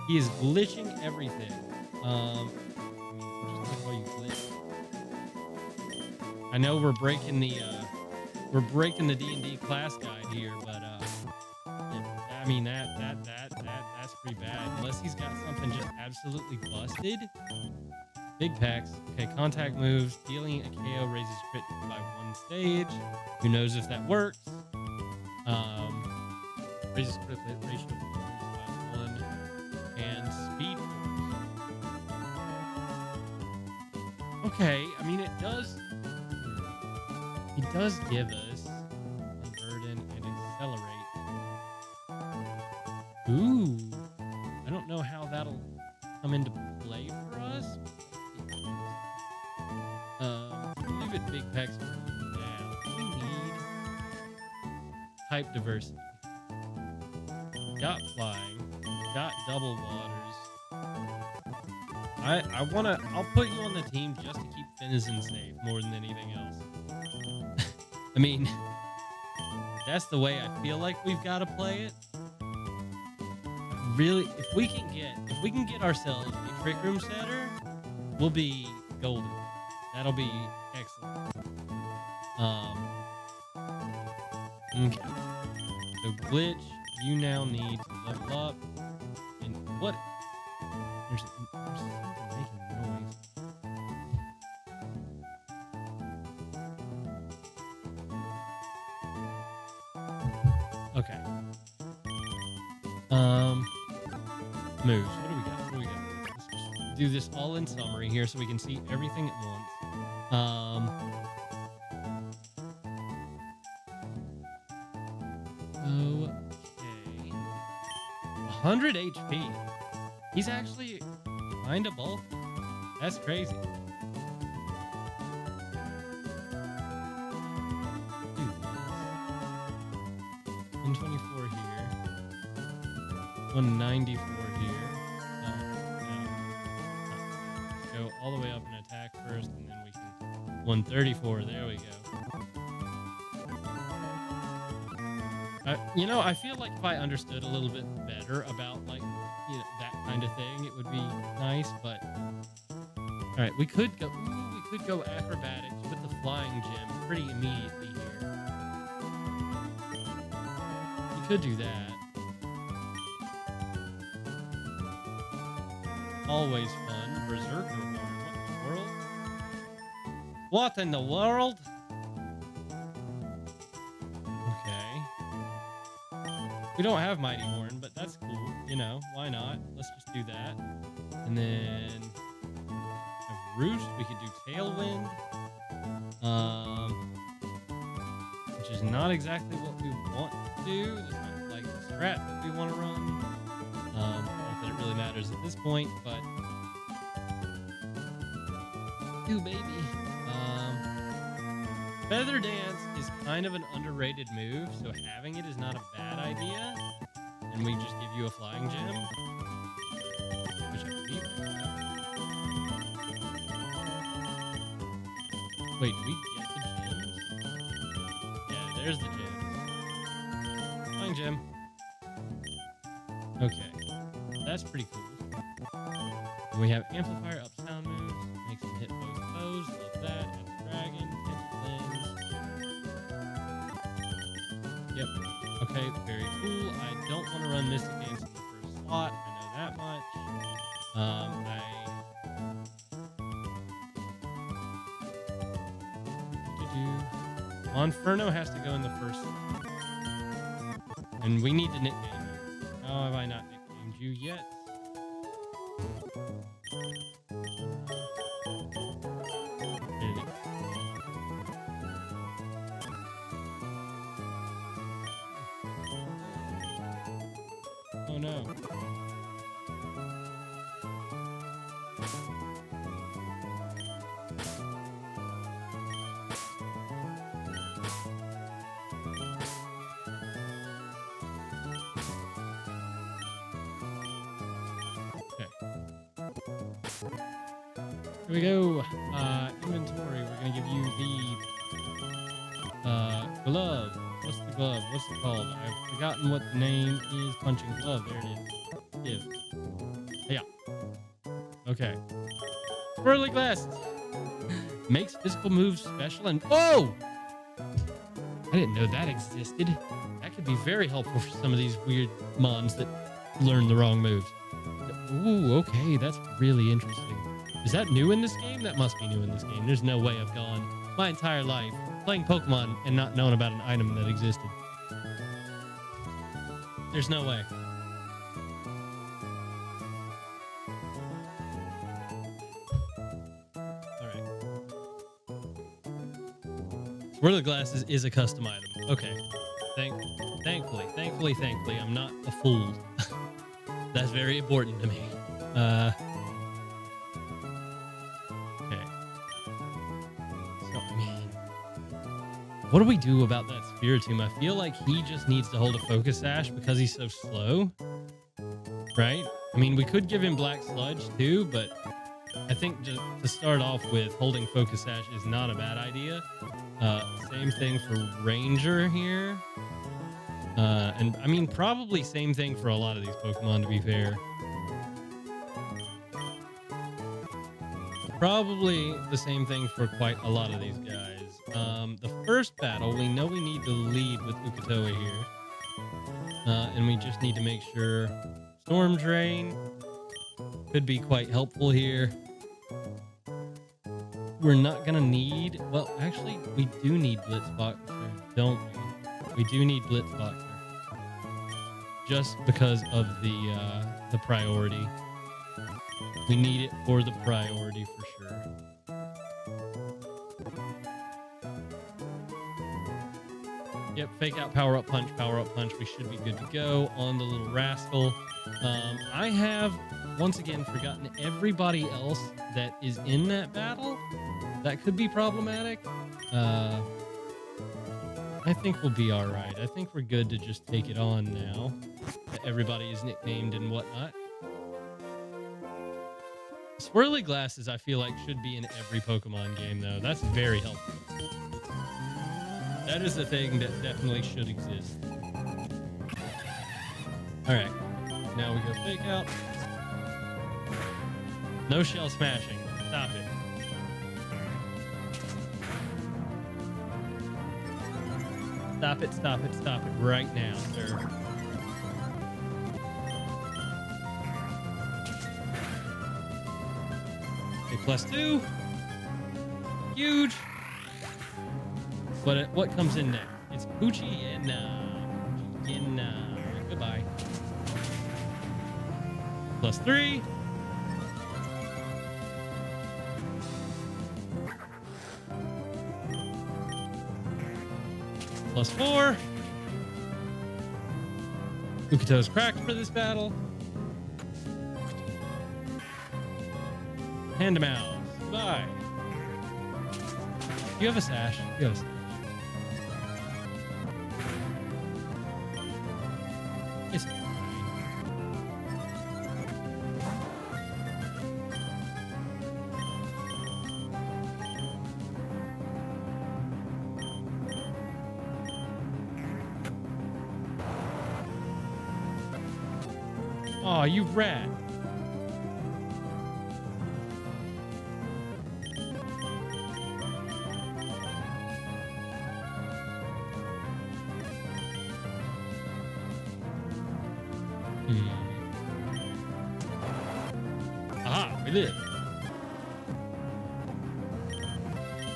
He is glitching everything. I mean, just like how you glitch. I know we're breaking the D&D class guide here, but I mean that's pretty bad. Unless he's got something just absolutely busted. Big packs. Okay, contact moves. Dealing a KO raises crit by 1 stage. Who knows if that works? Raises crit ratio by 1 and speed. Okay, I mean it does. He does give us Unburden and Accelerate. Ooh. I don't know how that'll come into play for us. Leave it big packs now. We need type diversity. Got flying. Got double waters. I'll put you on the team just to keep Finizen safe more than anything else. I mean, that's the way I feel like we've got to play it. Really, if we can get ourselves a Trick Room setter, we'll be golden. That'll be excellent. Okay. So glitch, you now need to level up. And what? There's something making noise. Okay. Moves. What do we got? Let's just do this all in summary here so we can see everything at once. Okay. 100 HP. He's actually kind of bulky. That's crazy. Do this. 124 here. 194 here. No. Go all the way up and attack first, and then we can 134. There we go. You know, I feel like if I understood a little bit better about like, you know, that kind of thing, it would be nice. But all right, we could go acrobatics with the flying gem pretty immediately here. We could do that. Always fun. Berserker Horn. What in the world? Okay. We don't have Mighty Horn, but that's cool. You know, why not? Let's just do that. And then have Roost. We could do Tailwind. Which is not exactly what we want to do. It's not like the strat that we want to run. Not that it really matters at this point, but ooh, baby. Feather Dance is kind of an underrated move, so having it is not a bad idea. And we just give you a flying gem, which I believe we have. Wait, do we get the gems? Yeah, there's the gems. Flying gem. Okay, that's pretty cool. And we have Amplifier up sound moves, makes them hit both foes. Love that. Have Dragon, Yep. Okay, very cool. I don't want to run Mystic Dance in the first slot. I know that much. Monferno has to go in the first. And we need to nickname you. How have I not nicknamed you yet? Oh no. Here we go. Inventory. We're gonna give you the glove. What's the glove? What's it called? I've forgotten what the name is. Punching glove. There it is. Give. Yeah. Okay. Swirly glasses. Makes physical moves special and oh! I didn't know that existed. That could be very helpful for some of these weird mons that learn the wrong moves. Ooh, okay. That's really interesting. Is that new in this game? That must be new in this game. There's no way I've gone my entire life playing Pokemon and not known about an item that existed. There's no way. All right. Swirly glasses is a custom item. Okay. Thankfully, I'm not a fool. That's very important to me. What do we do about that Spiritomb? I feel like he just needs to hold a Focus Sash because he's so slow, right? I mean, we could give him Black Sludge too, but I think just to start off with, holding Focus Sash is not a bad idea. Same thing for Ranger here. And I mean, probably same thing for a lot of these Pokemon, to be fair. Probably the same thing for quite a lot of these guys. The first battle, we know we need to lead with Ukatoa here. And we just need to make sure Storm Drain could be quite helpful here. We're not going to need... Well, actually, we do need Blitzboxer, don't we? We do need Blitzboxer. Just because of the priority. We need it for the priority for sure. Yep, fake out, power up punch, power up punch. We should be good to go on the little rascal. I have, once again, forgotten everybody else that is in that battle. That could be problematic. I think we'll be all right. I think we're good to just take it on now. Everybody is nicknamed and whatnot. Swirly glasses, I feel like, should be in every Pokemon game, though. That's very helpful. That is a thing that definitely should exist. All right. Now we go fake out. No shell smashing. Stop it. Stop it, stop it, stop it right now, sir. Okay, +2. Huge. But what comes in next? It's Poochie and goodbye. +3. +4. Ukatoa's cracked for this battle. Hand him out. Goodbye. You have a sash. You have a sash. It's fine. Aw, you rat. Aha, we did.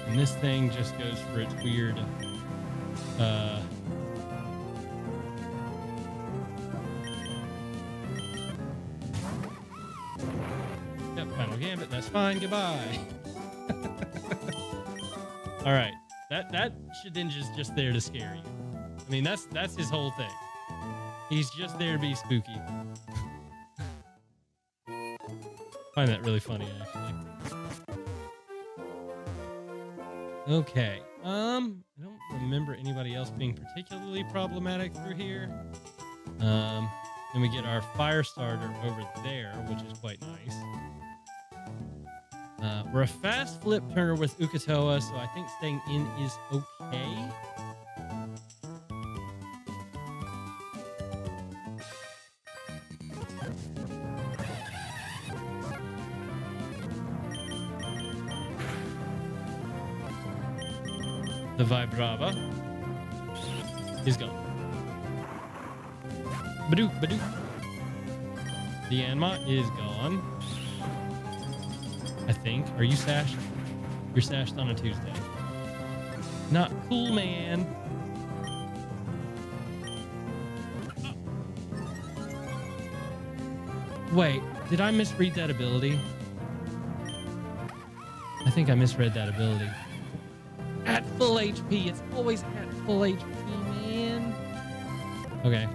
And this thing just goes for its weird Yep, final gambit. That's fine. Goodbye. All right. That Shedinja's just there to scare you. I mean, that's his whole thing. He's just there to be spooky. Find that really funny, actually. Okay. I don't remember anybody else being particularly problematic through here. Then we get our fire starter over there, which is quite nice. We're a fast flip turner with Ukatoa, so I think staying in is okay. The Vibrava is gone. Badook, badook. The Anma is gone. I think. Are you sashed? You're sashed on a Tuesday. Not cool, man. Wait, did I misread that ability? I think I misread that ability. At full HP. It's always at full HP, man. Okay.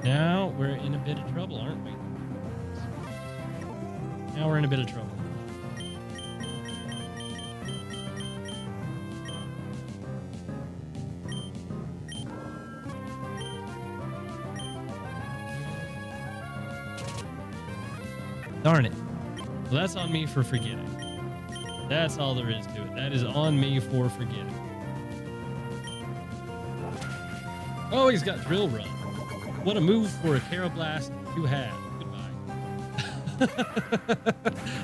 Now we're in a bit of trouble, aren't we? Now we're in a bit of trouble. Darn it. Well, that's on me for forgetting. That's all there is to it. That is on me for forgetting. Oh, he's got Drill Run. What a move for a Carablast to have. Goodbye.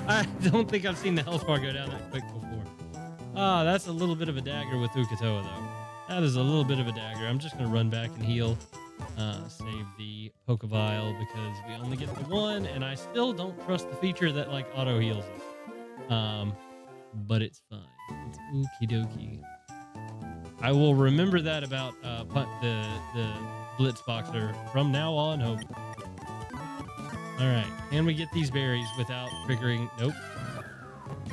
I don't think I've seen the health bar go down that quick before. Ah, that's a little bit of a dagger with Ukatoa, though. That is a little bit of a dagger. I'm just going to run back and heal. Save the Pokebile because we only get the one, and I still don't trust the feature that, like, auto heals us. But it's fine. It's okie dokie. I will remember that about the Blitzboxer from now on, hopefully. All right, can we get these berries without triggering? Nope.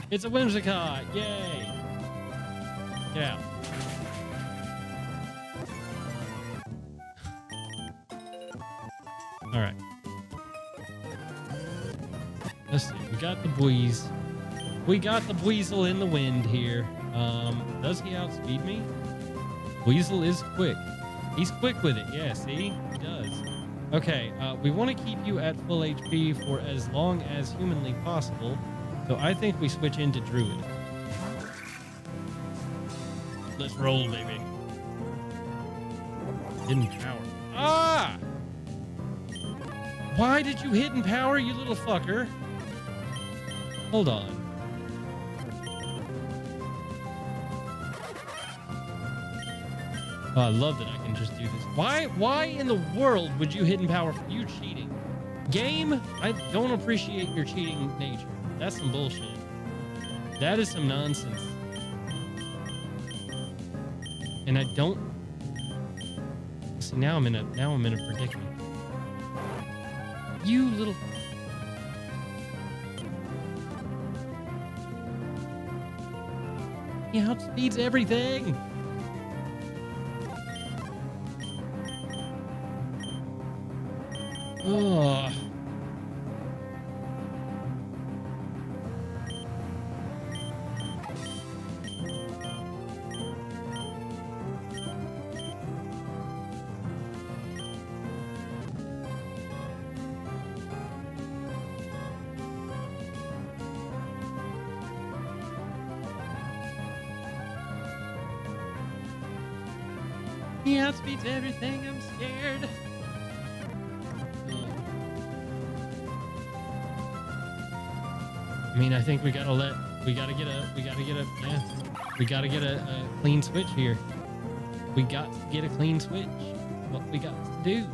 It's a Whimsicott! Yay! Get out. All right. Let's see. We got the Buies. We got the Weasel in the wind here. Does he outspeed me? Weasel is quick. He's quick with it. Yeah, see? He does. Okay, we want to keep you at full HP for as long as humanly possible. So I think we switch into Druid. Let's roll, baby. Hidden power. Ah! Why did you hidden power, you little fucker? Hold on. Oh, I love that I can just do this. Why in the world would you hidden power? You cheating. Game, I don't appreciate your cheating nature. That's some bullshit. That is some nonsense. And I don't... See, now I'm in a predicament. You little... He outspeeds everything! Oh. He outspeeds everything, I'm scared. I mean, I think we gotta get a clean switch here. We got to get a clean switch. What we got to do.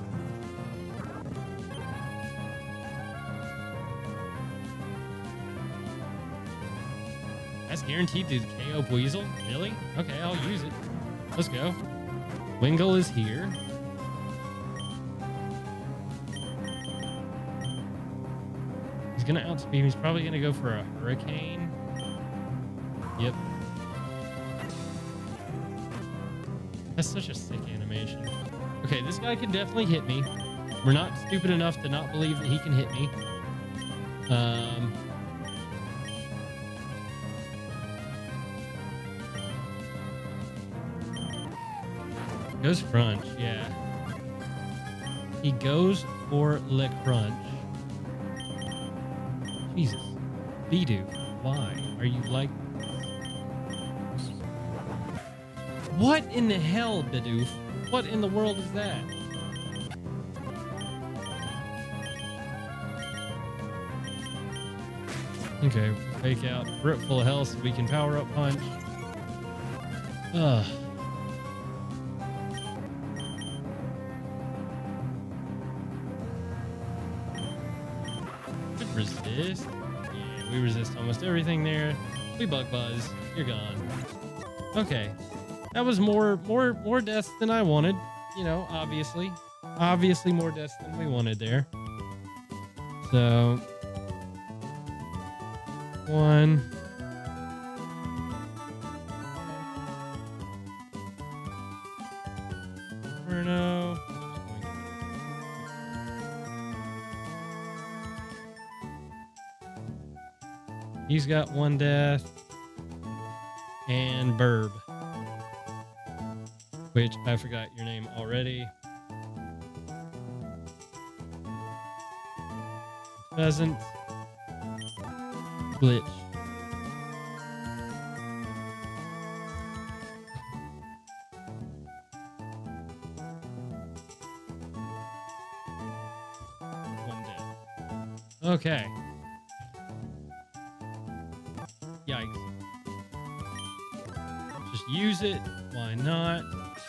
That's guaranteed to KO Weasel? Really? Okay, I'll use it. Let's go. Wingull is here. He's going to outspeed him. He's probably going to go for a Hurricane. Yep. That's such a sick animation. Okay, this guy can definitely hit me. We're not stupid enough to not believe that he can hit me. Goes Crunch, yeah. He goes for Lick Crunch. Jesus. Bidoof, why are you like this? What in the hell, Bidoof? What in the world is that? Okay, fake out. We're at full health so we can power up punch. Ugh. Resist? Yeah, we resist almost everything there. We bug buzz. You're gone. Okay. That was more deaths than I wanted. You know, obviously. Obviously more deaths than we wanted there. So 1. Inferno. He's got 1 death. And Burb. Which I forgot your name already. Pheasant. Glitch. One dead. Okay. Yikes. Just use it. Why not?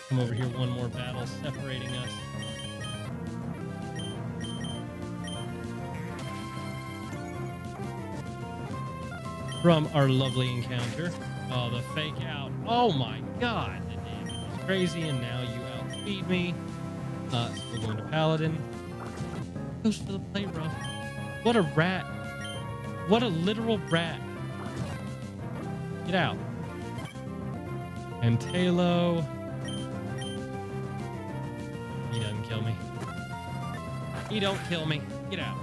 Come over here, one more battle separating us. From our lovely encounter. Oh, the fake out. Oh my god. The damage is crazy, and now you outspeed me. So we're going to Paladin. Goes for the play rough. What a rat. What a literal rat. Get out. And Talo. He doesn't kill me. He don't kill me. Get out.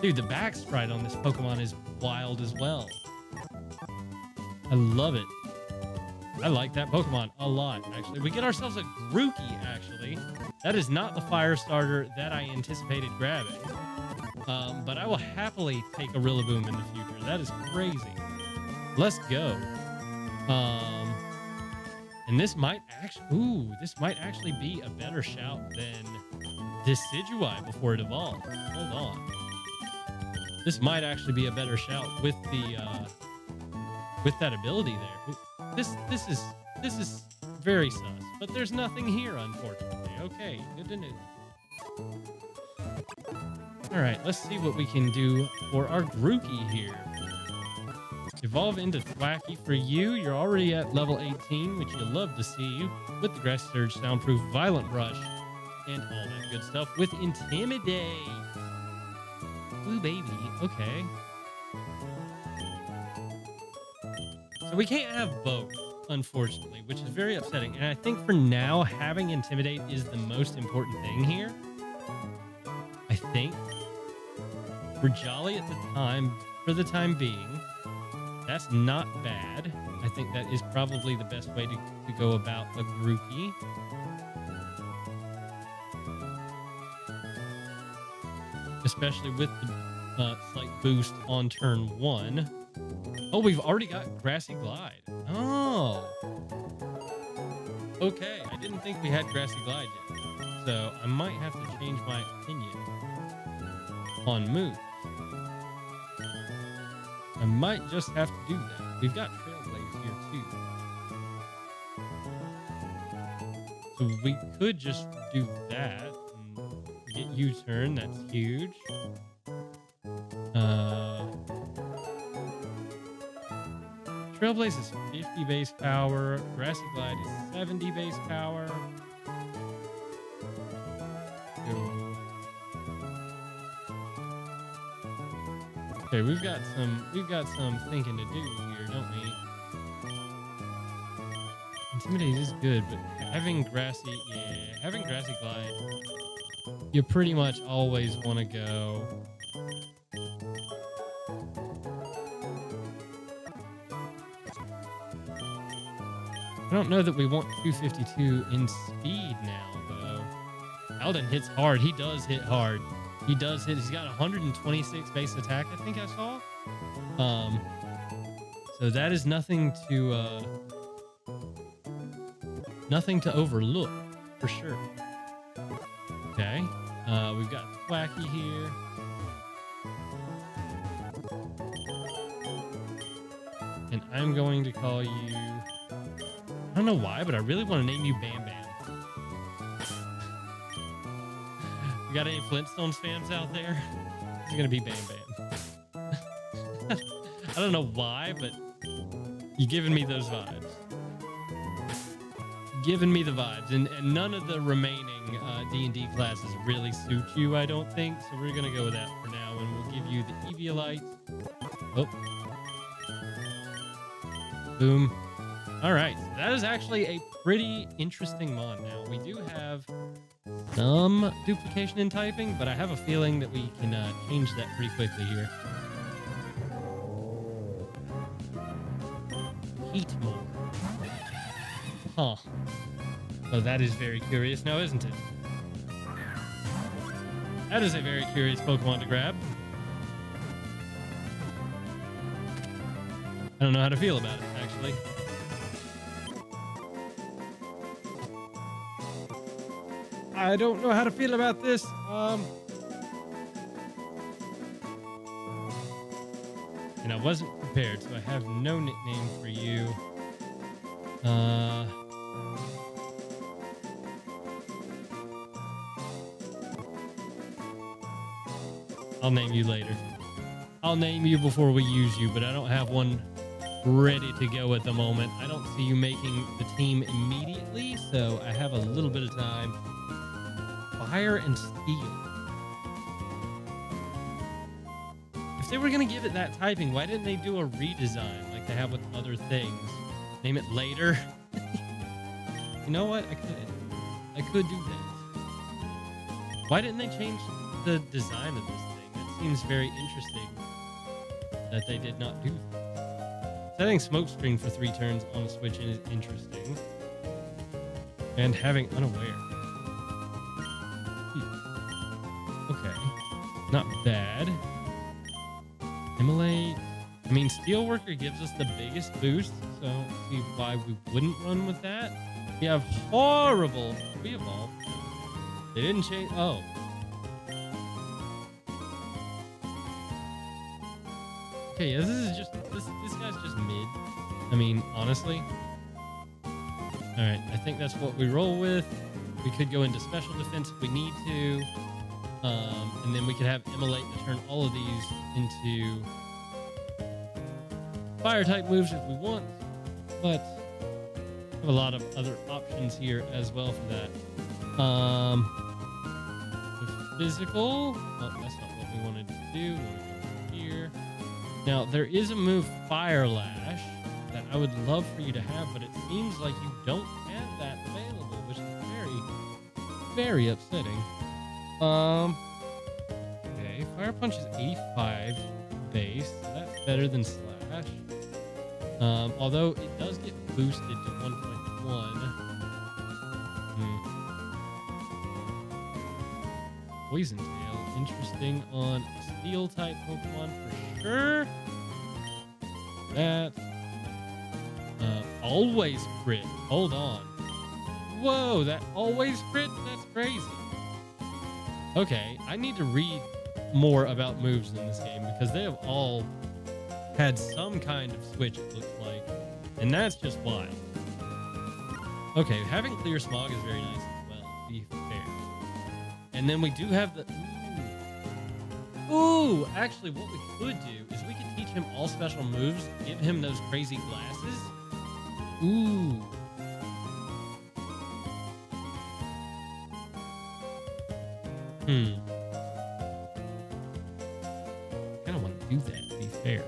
Dude, the back sprite on this Pokemon is wild as well. I love it. I like that Pokemon a lot, actually. We get ourselves a Grookey, actually. That is not the fire starter that I anticipated grabbing. But I will happily take a Rillaboom in the future. That is crazy. Let's go. And this might actually be a better shout than Decidueye before it evolved. Hold on. This might actually be a better shout with the with that ability there. This is very sus, but there's nothing here, unfortunately. Okay, good to know. All right, let's see what we can do for our Grookey here. Evolve into Thwacky for you. You're already at level 18, which you'll love to see, with the Grass Surge, Soundproof, Violent Rush, and all that good stuff with Intimidate. Ooh, baby. Okay. So we can't have both, unfortunately, which is very upsetting. And I think for now, having Intimidate is the most important thing here. I think. We're jolly at the time, for the time being. That's not bad. I think that is probably the best way to go about a Grookey. Especially with the slight boost on turn 1. Oh, we've already got Grassy Glide. Oh. Okay, I didn't think we had Grassy Glide yet. So I might have to change my opinion on moves. I might just have to do that. We've got Trailblaze here too. So we could just do that and get U-turn. That's huge. Trailblaze is 50 base power. Grassy Glide is 70 base power. Okay, we've got some thinking to do here, don't we? Intimidate is good, but having Grassy Glide, you pretty much always want to go. I don't know that we want 252 in speed now, though. Alden hits hard. He does hit hard. He does hit. He's got 126 base attack, I think I saw. So that is nothing to overlook, for sure. Okay. We've got Thwacky here. And I'm going to call you... I don't know why, but I really want to name you Bam Bam. You got any Flintstones fans out there? It's going to be Bam Bam. I don't know why, but you're giving me those vibes. Giving me the vibes. And none of the remaining D&D classes really suit you, I don't think. So we're going to go with that for now. And we'll give you the Eviolite. Oh. Boom. All right, so that is actually a pretty interesting mod. Now, we do have some duplication in typing, but I have a feeling that we can change that pretty quickly here. Heatmore. Huh. So that is very curious now, isn't it? That is a very curious Pokemon to grab. I don't know how to feel about it, actually. I don't know how to feel about this. And I wasn't prepared, so I have no nickname for you. I'll name you later. I'll name you before we use you, but I don't have one ready to go at the moment. I don't see you making the team immediately, so I have a little bit of time. Fire and Steel. If they were going to give it that typing, why didn't they do a redesign like they have with other things? Name it later. You know what? I could do that. Why didn't they change the design of this thing? That seems very interesting that they did not do that. Setting Smokescreen for 3 turns on a switch is interesting. And having Unaware. Okay. Not bad. Immolate. I mean, Steelworker gives us the biggest boost, so I don't see why we wouldn't run with that. We have horrible re-evolve. They didn't change. Oh. Okay, yeah, this is just this guy's just mid. I mean, honestly. Alright, I think that's what we roll with. We could go into special defense if we need to. And then we could have Immolate to turn all of these into fire type moves if we want. But we have a lot of other options here as well for that. The physical. Oh, that's not what we wanted to do. We want to go here. Now, there is a move, Fire Lash, that I would love for you to have, but it seems like you don't have that available, which is very, very upsetting. Okay, Fire Punch is 85 base, so that's better than Slash. Although it does get boosted to 1.1. Poison Tail, interesting on Steel type Pokemon for sure. That always crit. Hold on. Whoa, that always crit? That's crazy. Okay, I need to read more about moves in this game because they have all had some kind of switch, it looks like. And that's just wild. Okay, having Clear Smog is very nice as well, to be fair. And then we do have the... Ooh, actually, what we could do is we could teach him all special moves, give him those crazy glasses. Ooh. I kind of want to do that, to be fair.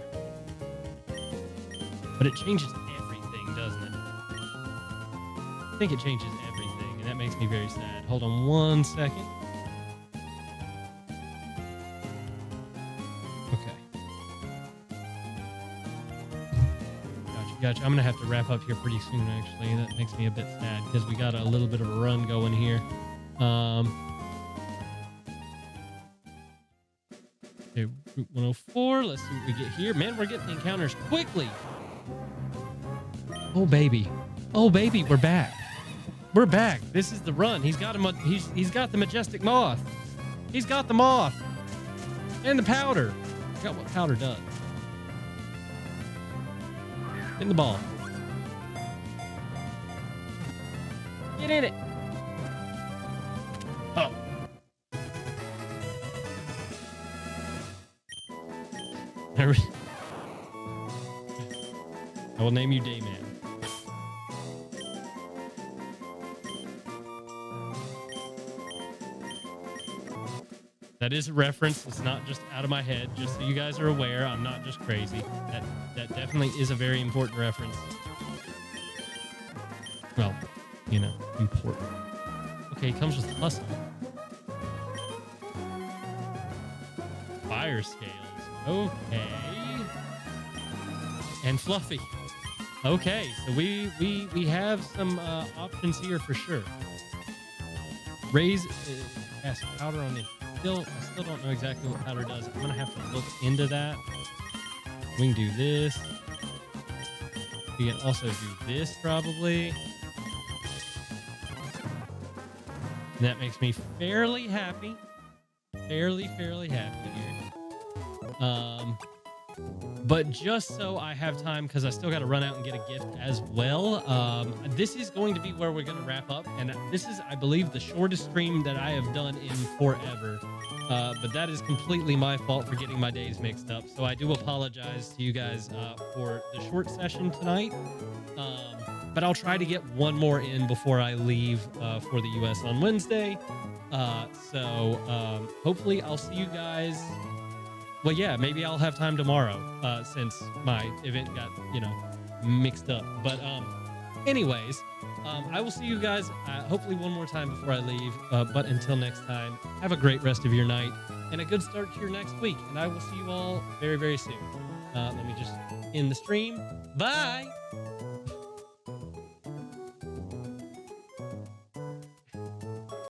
But it changes everything, doesn't it? I think it changes everything, and that makes me very sad. Hold on 1 second. Gotcha. I'm gonna have to wrap up here pretty soon. Actually, that makes me a bit sad because we got a little bit of a run going here. Okay, Route 104. Let's see what we get here. Man, we're getting the encounters quickly. Oh baby, we're back. We're back. This is the run. He's got him. He's got the majestic moth. He's got the moth and the powder. I forgot what powder does. In the ball. Get in it. Oh. I will name you Dayman. That is a reference. It's not just out of my head. Just so you guys are aware, I'm not just crazy. That definitely is a very important reference. Well, you know, important. Okay, it comes with hustle. Fire scales. Okay. And fluffy. Okay, so we have some options here for sure. Raise cast powder on the. I still don't know exactly what powder does. I'm gonna have to look into that. We can do this. We can also do this probably. And that makes me fairly happy. Fairly happy here. But just so I have time, because I still got to run out and get a gift as well. This is going to be where we're going to wrap up. And this is, I believe, the shortest stream that I have done in forever. But that is completely my fault for getting my days mixed up. So I do apologize to you guys for the short session tonight. But I'll try to get one more in before I leave for the US on Wednesday. So hopefully I'll see you guys. Well, yeah, maybe I'll have time tomorrow since my event got, mixed up. But anyways, I will see you guys hopefully one more time before I leave. But until next time, have a great rest of your night and a good start to your next week. And I will see you all very, very soon. Let me just end the stream. Bye.